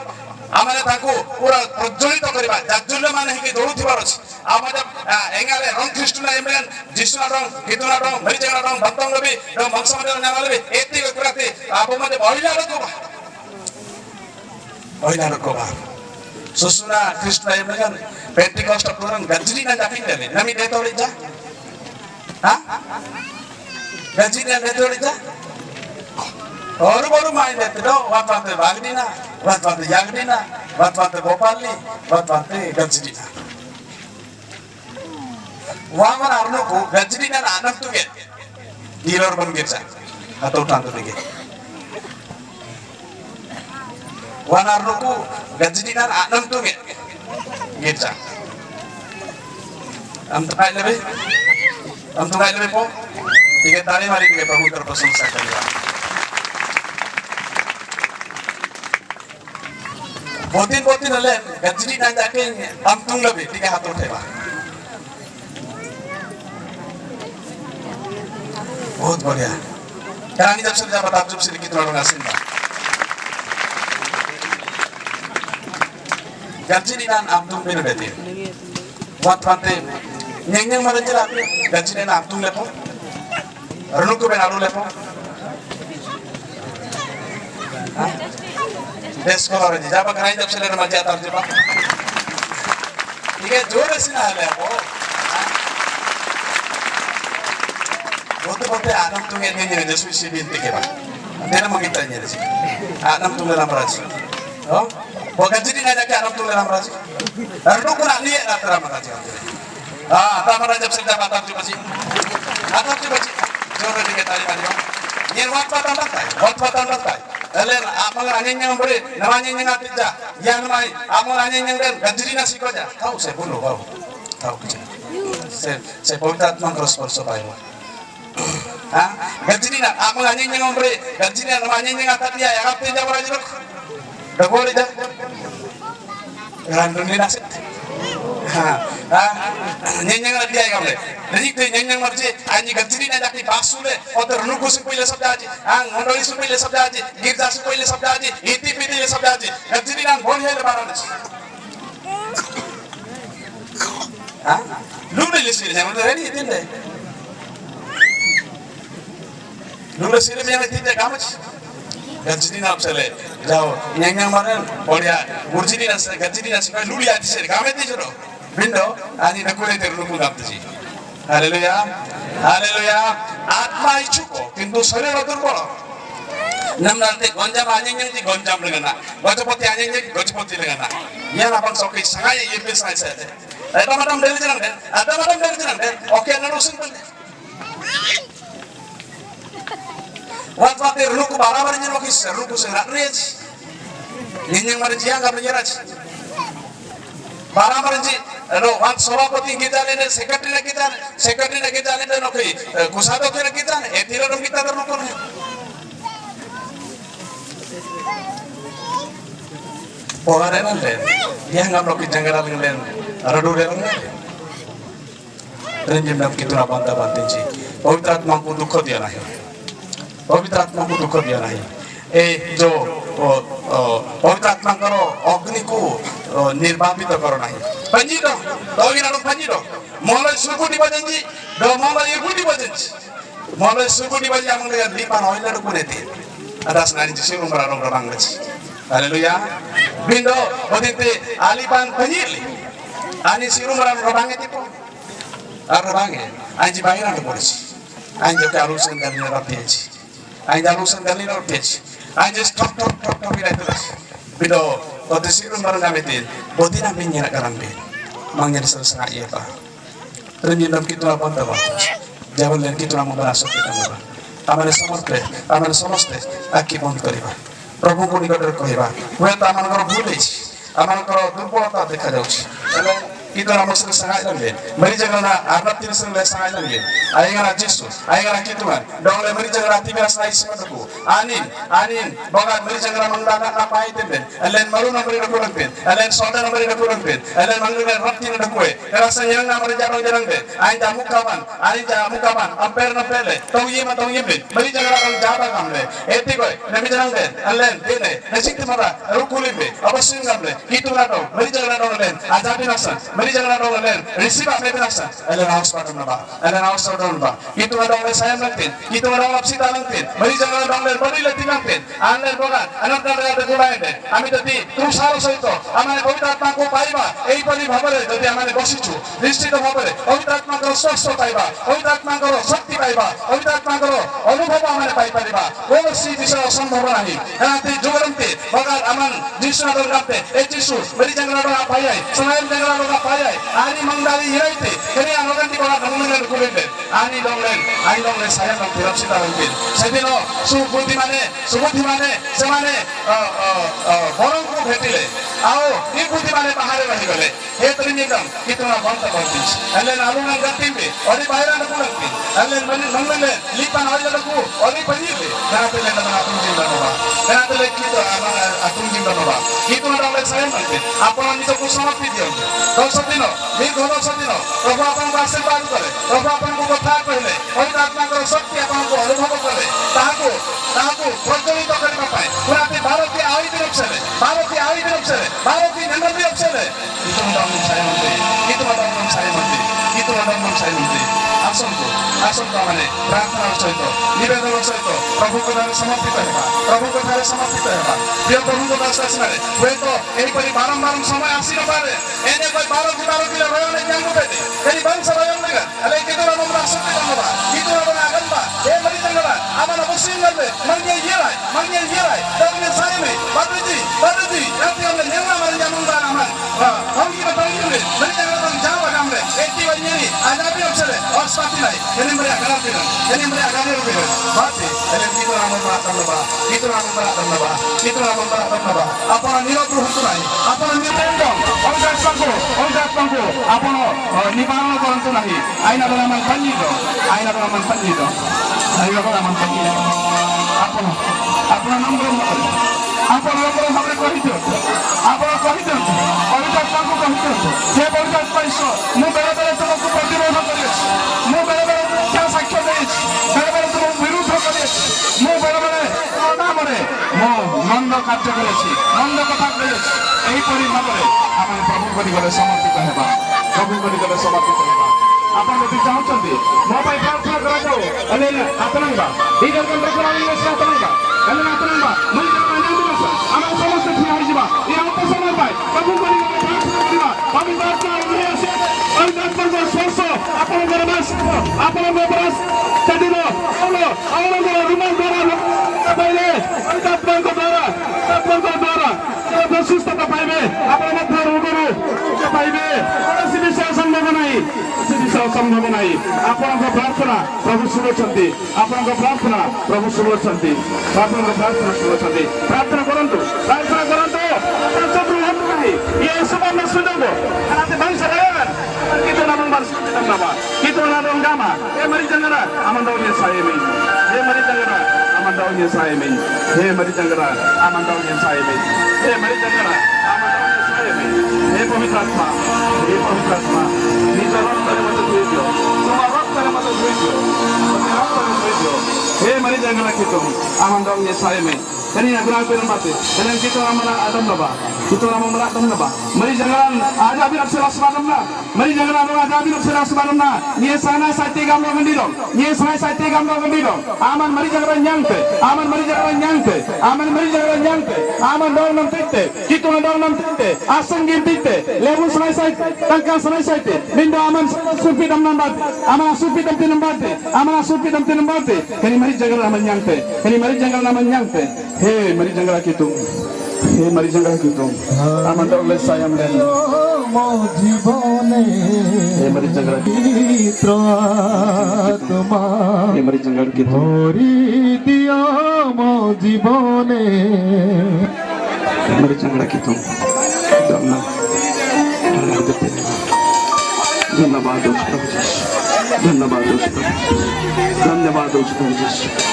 ଆମେ ତାଙ୍କୁ ପୁରା ପ୍ରଜ୍ୱଳିତ କରିବା ଜାଜ୍ଜଲ୍ୟମାନ ହେଇକି ଦୌଡୁଥିବାର ଅଛି ଆମେ ଏଙ୍ଗାଲେ ରଙ୍ଗ ଖ୍ରୀଷ୍ଟ ନା ଏମେନ ଯିଶୁ ନା ରଙ୍ଗ ଗୀତ ନା ରଙ୍ଗ ମରିଚ ନା ରଙ୍ଗ ଭକ୍ତଙ୍ଗ ବି ବଂଶ ମଧ୍ୟ ଜାଣାଲେ ଏତିକି କୁରାତେ ଆପ ମତେ ବହିଲା ରଖବା सुसुना कृष्ण एमन पेंटिकॉस्ट प्रोग्राम गजरी ना जाके ले नमी दे तोड़ी जा हां गजरी ना दे तोड़ी जा और बड़ो माय देते दो वात वागदीना वात यागदीना वात गोपाली वात गजरी ना वामन आरनो को गजरी ना आनंद तुगे डीलर बन के जा हाथ उठान तो देगे wanar nuku gajidinan anam tuh gitu am tuh kayak lebih po tiga tali mari tiga prabu terpersungsa kalian botin alen gajidinan jakin am tuh lebih tiga hatu teba बहुत बढ़िया kalian jam sudah dapat takjub sedikit orang asing Gajidinan amtung bina betin. Wat pante nyeng maranjela gajidinan amtung lepo. Renuk ben alu lepo. Des kolor aja. Jaba kerai jab sele remaja tar jeba. Ike jore sina lepo. Bote anam tunge nyeng jesu si binti keba. Dena mangita nyere si. Anam tunge lamraji. Oh? Gajidinan aja anam tunge lamraji. Renuk kuna liye latara maraji. Tamara jab sele batar juba si. Atar juba si. Jore dike tali mari. Nyen wat patan batai. Elen amang anyeng beri, namanya anyeng atija. Yang namai amang anyeng den gajidinan sikoja. Tahu saya bunuh kau. Tahu kecil. Saya pawita terus bersopai. Gajidinan amang anyeng beri, gajidinan namanya anyeng atija. Yang atija beraji lok. Dagol ija. Randun ni nasi. Nyeng dia yang boleh. Jadi tu nyeng marji, anji gajidinan jadi basule, atau nuku supaya sabda aji, ngondoli supaya sabda aji, girja supaya sabda aji, iti piti sabda aji. Gajidinan boleh lebaran aji. ah lule lisir yang udah ready tinde lule sire yang tinde kamu gajini na psele jao yang mana odia gurjini na gajini na sih luli ati sire kamu itu jero bindo ani nakule terluku gamtji haleluya haleluya atma ichuko kintu sharir durbal namnante gonjam anjing yang di gonjam dengan gojopoti anjing yang gojopoti dengan yang apa sokai sangai ye bisa saja ada madam dari jalan deh ada madam dari jalan deh oke narusin balik waktu itu ruku barabar nya lokis ruku serat rej yang mari jiang nggak menyeraj barabar ji ro wat sabapati kita lene sekretari kita lene nokai kusado kita etira rum kita terlukun Pokoknya nanti dia nggak melukis jangkar dengan radu dengan dan jembat kita nabanta bantinci. Pavitrat mampu dukho dia nahi. Pavitrat mampu dukho dia nahi. जो पवित्र आत्मा करो अग्नि को निर्वापित करो नहीं पंजी दो गिनारो पंजी दो मौला सुकुटी बजंजी दो मौला युकुटी बजंजी मौला सुकुटी बजी आमंग dengan lipan oiler को नेते atas nari jisi umrah orang bangladesh haleluya bindo odite alipan panjili ani siru orang banget itu orang banget anji bayiran ke polisi anji ke alusan dari rapiaji anji alusan dari rapiaji anji stop bila terus bindo odite siru orang gametin odina menyerah karambe mangnya selesai iya pak ternyata kita apa tahu jangan lihat kita mau berasuk kita mau amane ସମସ୍ତେ ଆଖି ବନ୍ଦ କରିବା ପ୍ରଭୁଙ୍କୁ ନିକଟରେ କହିବା ହୁଏତ ଆମମାନଙ୍କର ଭୁଲ ହେଇଛି ଆମମାନଙ୍କର ଦୁର୍ବଳତା ଦେଖାଯାଉଛି ହେଲେ itu nama sering sangat lagi. Mari janganlah arnab tidak sering sangat lagi. Ayanglah Jesus, ayanglah kituan. Donglah mari janganlah tiba senai semataku. Anin, bagat mari janganlah mengdadak apa itu ben. Alen malu namari nak ben. Alen soda namari nak ben. Alen manggilnya roti nak kue. Kerasa yang namari jarang ben. Ain jamu kawan, amper napele. Tahu ye ben. Mari janganlah orang jabat kamle. Eti koi, nabi jangan ben. Alen dene, nasik timara, rukuli be. Apa sih kamle? Itu nato. Mari janganlah orang len. Ajabi nasan. Mari jangan orang lain, receive apa yang naksa. Alen haus padan naba. Itu orang lain sayang nanti, itu orang lain sita nanti. Mari jangan orang lain beri lagi nanti. Alen bukan, anak orang ada gulain deh. Kami tadi terus harus itu. Amane pavitra atma ko paiba. Ei pari bhabare jadi amane bosichu. Nischito bhabare pavitra atma ko swasth paiba. Pavitra atma ko shakti paiba. Pavitra atma ko anubhav amane pai pariba. Konosi bishay asambhav nahi. Nanti jugaranti bagar aman Jisu ador gamte. Jisu mari jangan orang payai. Selain jangan orang payai. Ani mangdali hiraite. Kini anogan di bawah kamu dengan kulinde. Ani donglen saya nak tidak sita lagi. Sedino subuti mana, semane borongku betile. Ao ibuti mana bahare bahi gale. He ternyata kita nak bantah bantis. Alen alungan gantimbe. Ori bahiran aku lagi. Alen mangmele lipan aja aku. Ori panjile. Karena tu lena nak tunjim danoba. Karena tu lek kita tunjim danoba. Itu donglen saya nanti. Apa yang itu kusamati dia. Dosatino, Dino, Prabhu ଆପଣଙ୍କୁ ଆଶୀର୍ବାଦ କରେ, ପ୍ରଭୁ ଆପଣଙ୍କୁ କଥା କହିଲେ, ପବିତ୍ର ଆତ୍ମାଙ୍କର ଶକ୍ତି ଆପଣଙ୍କୁ ଅନୁଭବ କଲେ, ତାହାକୁ ପ୍ରଜ୍ୱଳିତ କରିବା ପାଇଁ ପୁରାତି ଭାରତୀୟ ଆଇବି ରକ୍ଷରେ, ଭାରତୀୟ ନେଣ୍ଡି ରକ୍ଷରେ, itu madam saya ଆସନ୍ତୁ ମାନେ ପ୍ରାର୍ଥନାର ସହିତ ନିବେଦନ ସହିତ ପ୍ରଭୁଙ୍କ ଠାରେ ସମର୍ପିତ ହେବା, ପ୍ରିୟ ପ୍ରଭୁଙ୍କ ଦାସଦାସୀମାନେ ହୁଏତ ଏହିପରି ବାରମ୍ବାର ସମୟ ଆସିନପାରେ, ଏନେ କହି 12 କିଲୋ ରହନେ ଜାଙ୍ଗୁ ବେଟି ଏଇ ବଂଶ ରହନ ଲଗା ହେଲେ କେତୋର ନମ୍ବର ଆସନ୍ତି ନବା କିତୋର ବନା ଗଲବା ଏ ମରି ଜଙ୍ଗଲା ଆମନ ବସିන් ଗଲେ ମଙ୍ଗେ ଇରାଇ ତମେ ସାଇମେ ବାଦୁଜି ରାତି ଆମେ ନେଲା ମାରି ଜାମୁଙ୍ଗା ଆମନ ହଙ୍ଗି ବତଙ୍ଗି ମରି ଜଙ୍ଗଲା ଯାवा gamle ଏତି ବନିନି ଆଜାବି ଅଛରେ ଅସ୍ପାତି নাই ଏନେ ମରି ଆଗାରେ ରୁବେ ବାତି ଏଲେ କିତୋର ଆମ ପ୍ରାର୍ଥନା ନବା ଆପଣ ନିରତ ରୁହନ୍ତୁ ନାହିଁ, ଆପଣ ଅଙ୍ଗାତ୍ମାଙ୍କୁ ଆପଣ ନିବାରଣ କରନ୍ତୁ ନାହିଁ। ଆଇନା ଦଲାମାନ ପଞ୍ଜିତ ଆପଣ ନମ୍ବର ଭାବରେ କହିଦିଅନ୍ତୁ, ପବିତ୍ରାତ୍ମାଙ୍କୁ କହିଦିଅନ୍ତୁ, ହେ ପବିତ୍ରାତ୍ମା ଈଶ୍ୱର, ମୁଁ ବେଳେବେଳେ ତୁମକୁ ପ୍ରତିରୋଧ କରିଅଛି, ମୁଁ ବେଳେବେଳେ ମିଥ୍ୟା ସାକ୍ଷ୍ୟ ଦେଇଛି, ବେଳେବେଳେ ତୁମକୁ ବିରୁଦ୍ଧ କରିଅଛି, ମୁଁ ବେଳେବେଳେ ତୁମ ନାମରେ ମୁଁ ମନ୍ଦ କାର୍ଯ୍ୟ କରିଅଛି ମନ୍ଦ କଥା କହିଅଛି ଏହିପରି ଭାବରେ ଆମେ ପ୍ରଭୁଙ୍କ ନିକଟରେ ସମର୍ପିତ ହେବା ପ୍ରଭୁଙ୍କ ନିକଟରେ ସମର୍ପିତ ହେବା ଆପଣ ଯଦି ଚାହୁଁଛନ୍ତି ମୋ ପାଇଁ ପ୍ରାର୍ଥନା କରାଯାଉ ହେଲେ ହାତ ନଇବା ଏଇ ଦରକାର ହାତ ନଇବା ହେଲେ ହାତ ନଇବା ଆମେ ସମସ୍ତେ ଠିଆ ହେଇଯିବା ଏ ଅଳ୍ପ ସମୟ ପାଇଁ ପ୍ରଭୁଙ୍କ ନିକଟରେ ପ୍ରାର୍ଥନା କରିବା ପବିତ୍ର ଆତ୍ମା ଓହ୍ଲାଇ ଆସେ ପବିତ୍ର ଆତ୍ମାଙ୍କ ସ୍ପର୍ଶ ଆପଣଙ୍କର ବାସ ଆପଣଙ୍କ ପ୍ରୟାସ ସେଦିନ ଆପଣଙ୍କର ରୁମାଲ ଦ୍ୱାରା ପାଇଲେ ପବିତ୍ର ଆତ୍ମାଙ୍କ ଦ୍ୱାରା ସୁସ୍ଥତା ପାଇବେ ଆପଣ ମଧ୍ୟ ରୋଗରୁ ପାଇବେ କୌଣସି ବିଷୟ ସମ୍ଭବ ନାହିଁ ସମ୍ଭବ ନାହିଁ ଆପଣଙ୍କ ପ୍ରାର୍ଥନା ପ୍ରଭୁ ଶୁଣୁଛନ୍ତି ଆପଣଙ୍କ ପ୍ରାର୍ଥନା ପ୍ରଭୁ ଶୁଣୁଛନ୍ତି ଆପଣଙ୍କ ପ୍ରାର୍ଥନା ଶୁଣୁଛନ୍ତି ପ୍ରାର୍ଥନା କରନ୍ତୁ ଶତ୍ରୁ ହୁଅନ୍ତୁ ନାହିଁ ଇଏ ସୁବର୍ଣ୍ଣ ସୁଯୋଗ kita namun baru kita nama kita namun gama mari janganlah aman daunnya saya ini mari janganlah aman daunnya saya ini mari janganlah aman daunnya saya ini mari janganlah aman daunnya saya ini pemitra atma ini jalan dari mata tujuh semua roh dari mata tujuh mari janganlah kita aman daunnya saya ini ini yang kurang mati dan kita aman adam naba kita aman adam naba mari jangan ada biar selasmanamna mari jangan ada biar selasmanamna ni sana sate gamlo gendidong ni sana sate gamlo gendidong aman mari jangan nyangte aman mari jangan nyangte aman dong nam tete kita dong nam tete asam gintite lebun sana sate tangkang sana sate bindo aman supi dam nambat aman supi dam tinambate aman supi dam tinambate kini mari jangan aman nyangte kini mari jangan aman nyangte mari jangan kita mari jangan kita aman dong les sayang dan ମୋ ଜୀବନେ mari jangan ପବିତ୍ର ଆତ୍ମା mari jangan kita ଭରି ଦିଅ ମୋ ଜୀବନେ mari jangan kita dalam धन्यवाद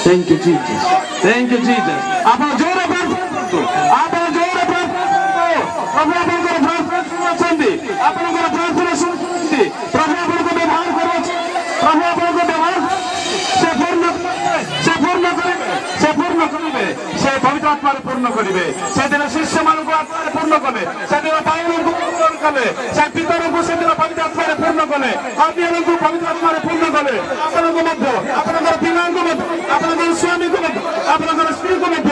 thank you Jesus आप जोरे ଆପଣଙ୍କର ପ୍ରାର୍ଥନା ଶୁଣୁଛନ୍ତି ପ୍ରଭୁ ଆପଣଙ୍କ ବ୍ୟବହାର କରୁଅଛି ପ୍ରଭୁ ଆପଣଙ୍କ ବ୍ୟବହାର ସେ ପବିତ୍ର ଆତ୍ମାରେ ପୂର୍ଣ୍ଣ କରିବେ ସେଦିନ ଶିଷ୍ୟମାନଙ୍କୁ ଆତ୍ମାରେ ପୂର୍ଣ୍ଣ କଲେ ସେଦିନ ପାଉଲଙ୍କୁ ପୂର୍ଣ୍ଣ କଲେ ସେ ପିତରଙ୍କୁ ସେଦିନ ପବିତ୍ର ଆତ୍ମାରେ ପୂର୍ଣ୍ଣ କଲେ ଅନ୍ୟମାନଙ୍କୁ ପବିତ୍ର ଆତ୍ମାରେ ପୂର୍ଣ୍ଣ କଲେ ଆପଣଙ୍କୁ ମଧ୍ୟ ଆପଣଙ୍କର ପିଲାଙ୍କୁ ମଧ୍ୟ ଆପଣଙ୍କର ସ୍ୱାମୀଙ୍କୁ ମଧ୍ୟ ଆପଣଙ୍କର ସ୍ତ୍ରୀଙ୍କୁ ମଧ୍ୟ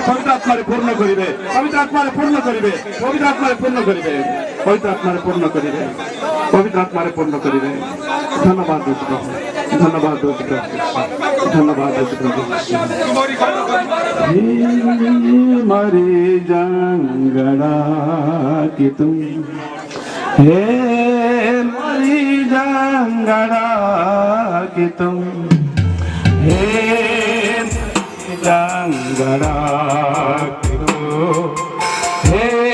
ପବିତ୍ର ଆତ୍ମାରେ ପୂର୍ଣ୍ଣ କରିବେ ପବିତ୍ର ଆତ୍ମାରେ ପୂର୍ଣ୍ଣ କରିବେ ପବିତ୍ର ଆତ୍ମାରେ ପୂର୍ଣ୍ଣ କରିବେ पवित्र आत्मा पूर्ण करेंगे पवित्र आत्मा पूर्ण करेंगे धन्यवाद धन्यवाद धन्यवाद मरी जंगड़ा कि तुम हे मरी जंगड़ा कि तुम हे जंगड़ा कि तुम हे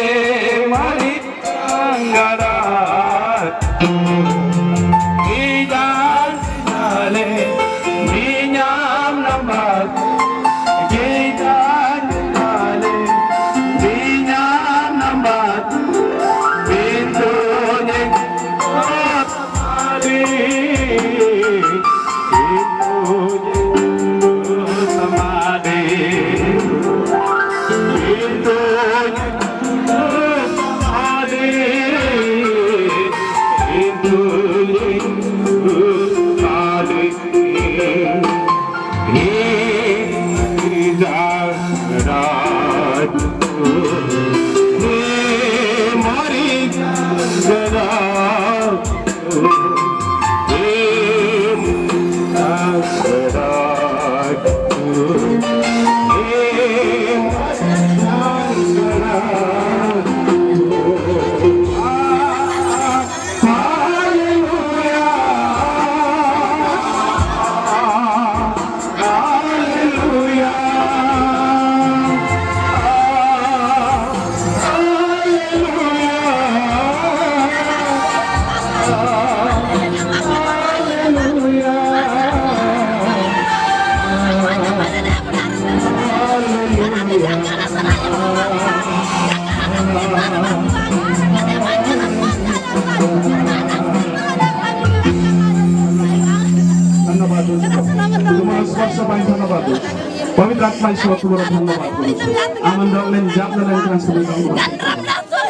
পবিত্র আত্মা ঈশ্বর তোমার ধন্যবাদ করেছি আমার দলেন জাপনা লেন ট্রান্সফার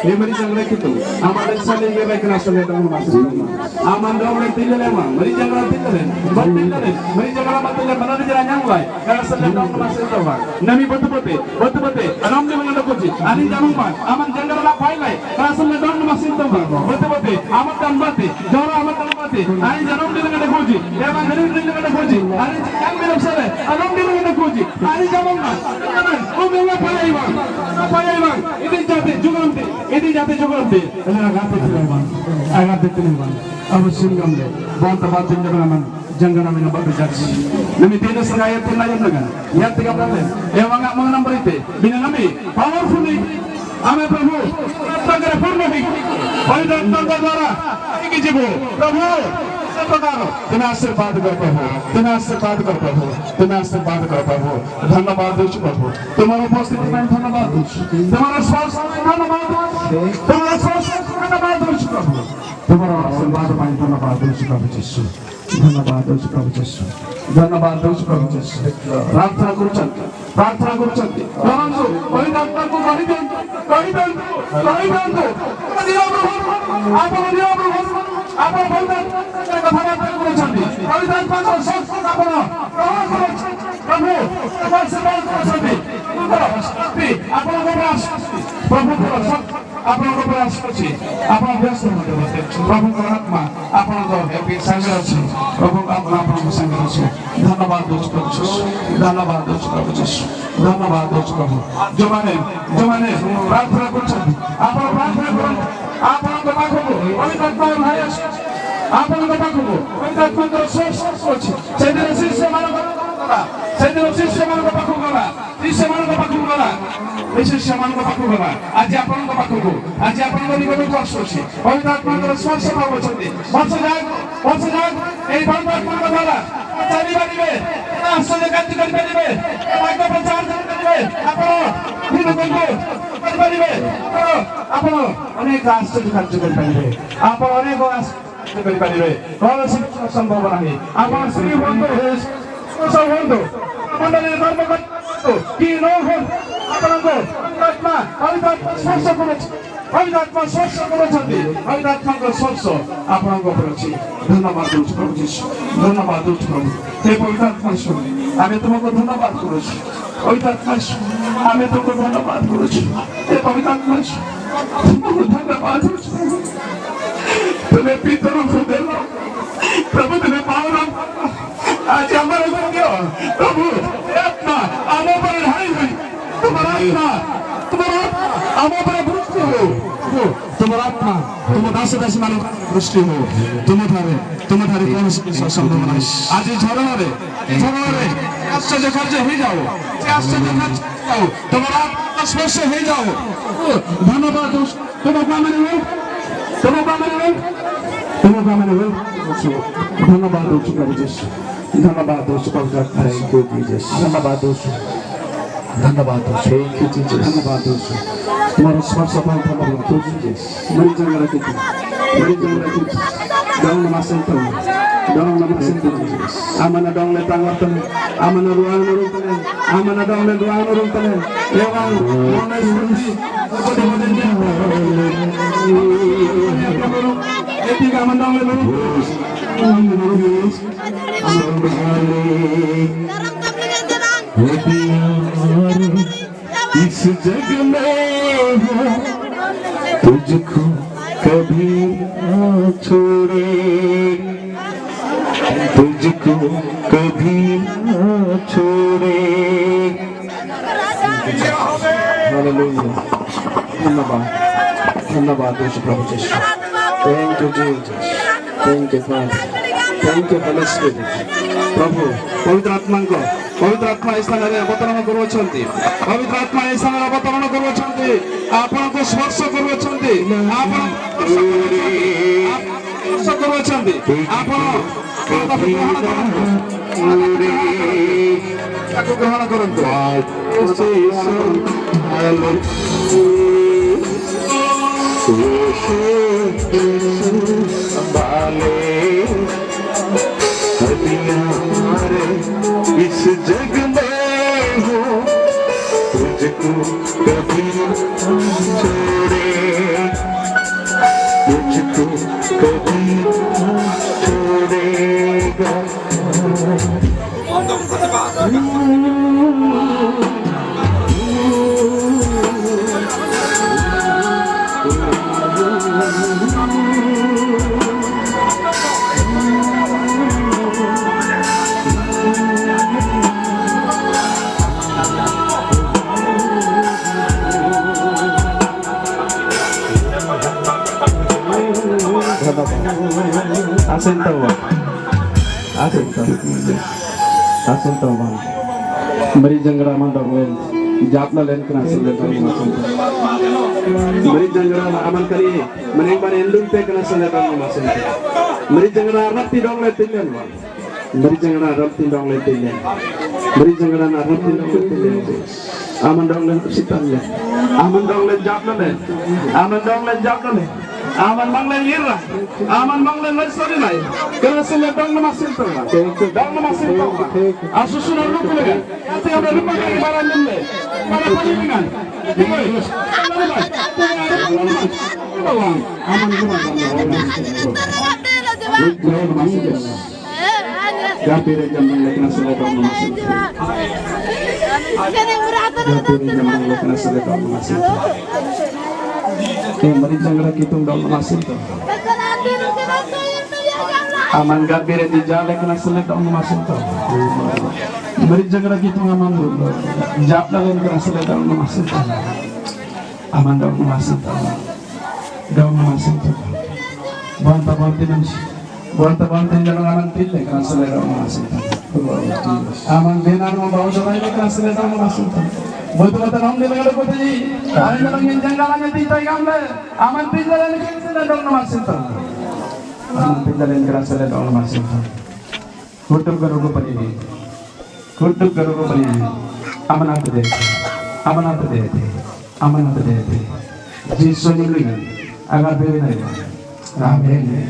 এই মরি জায়গা কিন্তু আমাদের সাথে গিয়ে বাইক রাস্তা এটা আমরা মাসে আমার দলেন তিলে লেমা মরি জায়গা তিলে বতিলে মরি জায়গা বাতিলে বানারে জানা nyang lai রাস্তা লেন আমরা মাসে দাও nami bote alam de mangana koji ani janung ma aman jangara la pai lai রাস্তা লেন আমরা মাসে দাও bote আমার দাম বাতে জরা আমার দাম বাতে ani janung de mangana koji এবা গরিব de mangana koji ani কাম মেরে সরে alam de mangana koji ani janung ma ও মেলা পাইবা এদিন যাতে জুগন্তে এলা গাতে তিলমান অবশ্যই গমলে বন্ত Baat জঙ্গনামান jangana mina babe jarsi nami tena sangaya tena yam nagan yat tiga prale ewanga mga number ite bina nami powerfully ame prabhu tangare purna hi hoy tanga dwara ki jibo prabhu सब प्रकार तुम्हें आशीर्वाद कर प्रभु तुम्हें आशीर्वाद कर प्रभु तुम्हें आशीर्वाद कर प्रभु धन्यवाद दो प्रभु तुम्हारा उपस्थिति में धन्यवाद दो तुम्हारा स्पर्श धन्यवाद तुम्हारा स्पर्श धन्यवाद दो प्रभु तुम्हारा आशीर्वाद में धन्यवाद दो प्रभु यीशु धन्यवाद दो प्रभु यीशु धन्यवाद दो प्रभु यीशु प्रार्थना करूछंती परंतु कोई डॉक्टर को कहि दे दियो प्रभु आपण दियो प्रभु आपण बोलते কথাবার্তা করেছেন পবিত্র আত্মার শক্তি আপন গ্রহণ করেছেন প্রভু তোমার সেবা করেছেন শক্তি আপনার উপর আসছে প্রভু আপনার উপর আসছে আপনার ব্যস্ত হতে হতে প্রভু আত্মা আপনার সঙ্গে আছে প্রভু আপনার সঙ্গে আছে ধন্যবাদ দোষ প্রভু ধন্যবাদ দোষ প্রভু ধন্যবাদ দোষ প্রভু জমানে প্রার্থনা করছেন আপনার প্রার্থনা করুন আপনার পাখু পবিত্র আত্মার ভাই আসছে ଆପଣଙ୍କ ପାଖକୁ ପବିତ୍ରାତ୍ମାଙ୍କର ସ୍ପର୍ଶ ଅଛି ସେଦିନ ଶିଷ୍ୟମାନଙ୍କ ପାଖକୁ ଗଲା ଆଜି ଆପଣଙ୍କ ପାଖକୁ ଆଜି ଆପଣଙ୍କ ନିକଟକୁ ଆସୁଅଛି ପବିତ୍ରାତ୍ମାଙ୍କର ସ୍ପର୍ଶ ପାଉଛନ୍ତି ବର୍ଷ ଯାକ ଏହି ପବିତ୍ରାତ୍ମାଙ୍କ ଦ୍ୱାରା ଚାଲିପାରିବେ ଆଶ୍ଚର୍ଯ୍ୟ କାର୍ଯ୍ୟ କରିପାରିବେ ବାକ୍ୟ ପ୍ରଚାର କରିପାରିବେ ଆପଣ କରିପାରିବେ ଆପଣ ଅନେକ ଆଶ୍ଚର୍ଯ୍ୟ କାର୍ଯ୍ୟ କରିପାରିବେ ଆପଣ ଅନେକ କରିପାରିବେ କୌଣସି ସମ୍ଭବ ନାହିଁ ଆପଣ ସ୍ତ୍ରୀ ହୁଅନ୍ତୁ ହୁଅନ୍ତୁ ମଣ୍ଡଳୀରେ କର୍ମ କରନ୍ତୁ କି ନ ହୁଅନ୍ତୁ ଆପଣଙ୍କୁ ଆତ୍ମା ସ୍ପର୍ଶ କରୁଛି ପବିତ୍ରାତ୍ମା ସ୍ପର୍ଶ କରୁଛନ୍ତି ପବିତ୍ରାତ୍ମାଙ୍କ ସ୍ପର୍ଶ ଆପଣଙ୍କ ଉପରେ ଅଛି ଧନ୍ୟବାଦ ଦଉଛୁ ପ୍ରଭୁ ଯୀଶୁ ଧନ୍ୟବାଦ ଦଉଛୁ ପ୍ରଭୁ ହେ ପବିତ୍ରାତ୍ମା ଶୁଣି ଆମେ ତୁମକୁ ଧନ୍ୟବାଦ କରୁଛୁ ପବିତ୍ରାତ୍ମା ଶୁଣି ଆମେ ତୁମକୁ ଧନ୍ୟବାଦ କରୁଛୁ ହେ ପବିତ୍ରାତ୍ମା ଶୁଣି ତୁମକୁ ଧନ୍ୟବାଦ ଦଉଛୁ तुम्हें पीतर प्रभु तुम्हें पावन आज हमारे प्रभु आत्मा आमो पर ढाई हुई तुम्हारा आत्मा आमो पर वृष्टि हो तुम्हारा आत्मा तुम दास दासी मान वृष्टि हो तुम्हारे कौन संभव नहीं आज झरणारे आश्चर्य कार्य हो जाओ आश्चर्य कार्य जाओ तुम्हारा आत्मा स्पर्श हो जाओ धन्यवाद तुम्हारा धन्यवाद दो प्रभु यीशु धन्यवाद दो प्रभु थैंक यू जीसस धन्यवाद दो थैंक यू जीसस धन्यवाद दो तुम्हारा स्पर्श पाऊं धन्यवाद दो जीसस मरी जंगल के dong namasentu amana dong le tangwatan amana ruang nurung tenen amana dong le ruang nurung tenen lewang monai suci kode modenya eti kaman dong le nurung इस जग में तुझको कभी ना छोड़े तुझको कभी ना छोड़े धन्यवाद प्रभु यीशु thank you Jesus thank you father thank you holy spirit प्रभु पवित्र आत्मा स्थान अवतरण करुछंती पवित्र आत्मा स्थान अवतरण करुछंती आपण को स्पर्श करुछंती आपण स्पर्श करुछंती आपण ग्रहण करंतु इस जग में कभी छोड़े मुझको कभी छोड़ेगा Asin to ba? Asin to. Asin to ba? Mari jangara man dog len. Japna len kena asin to. Mari jangara aman kari. Maneng ban endung te kena asin to asin. Mari jangara rati dog le tilen ba. Mari jangara rati dog le tilen. Mari jangara rati dog le tilen. Aman dog len sitan le. Aman dog len japna len. Aman dog len japna len. Aman manglen ira, aman manglen lesori nai. Kena sila dong nama sinto lah, dong nama sinto. Asusunan lupa lagi. Nanti ada lupa lagi barang nile. Mana panjingan? Aman cuma Gapire jambang lekna sila dong nama sinto. Gapire jambang lekna sila dong nama sinto. Mari jangara kitung dong masin to. Aman gapire di jale kena selet dong masin to. Mari jangara kitung aman dulu. Jap dalam kena selet dong masin to. Aman dong masin to. Dong masin to. Banta jangan aman pille kena selet dong masin to. Aman benar mau bawa jalan kena selet dong masin to. Betul-betul orang di negara kota ini, ada orang yang janggalannya tidak gambar, aman pinjalan kerasa dan nomor sinta, aman pinjalan kerasa dan nomor sinta. Kutuk garugu pari, aman apa deh, aman apa deh, jisu ni luian, agar beri naya, amin.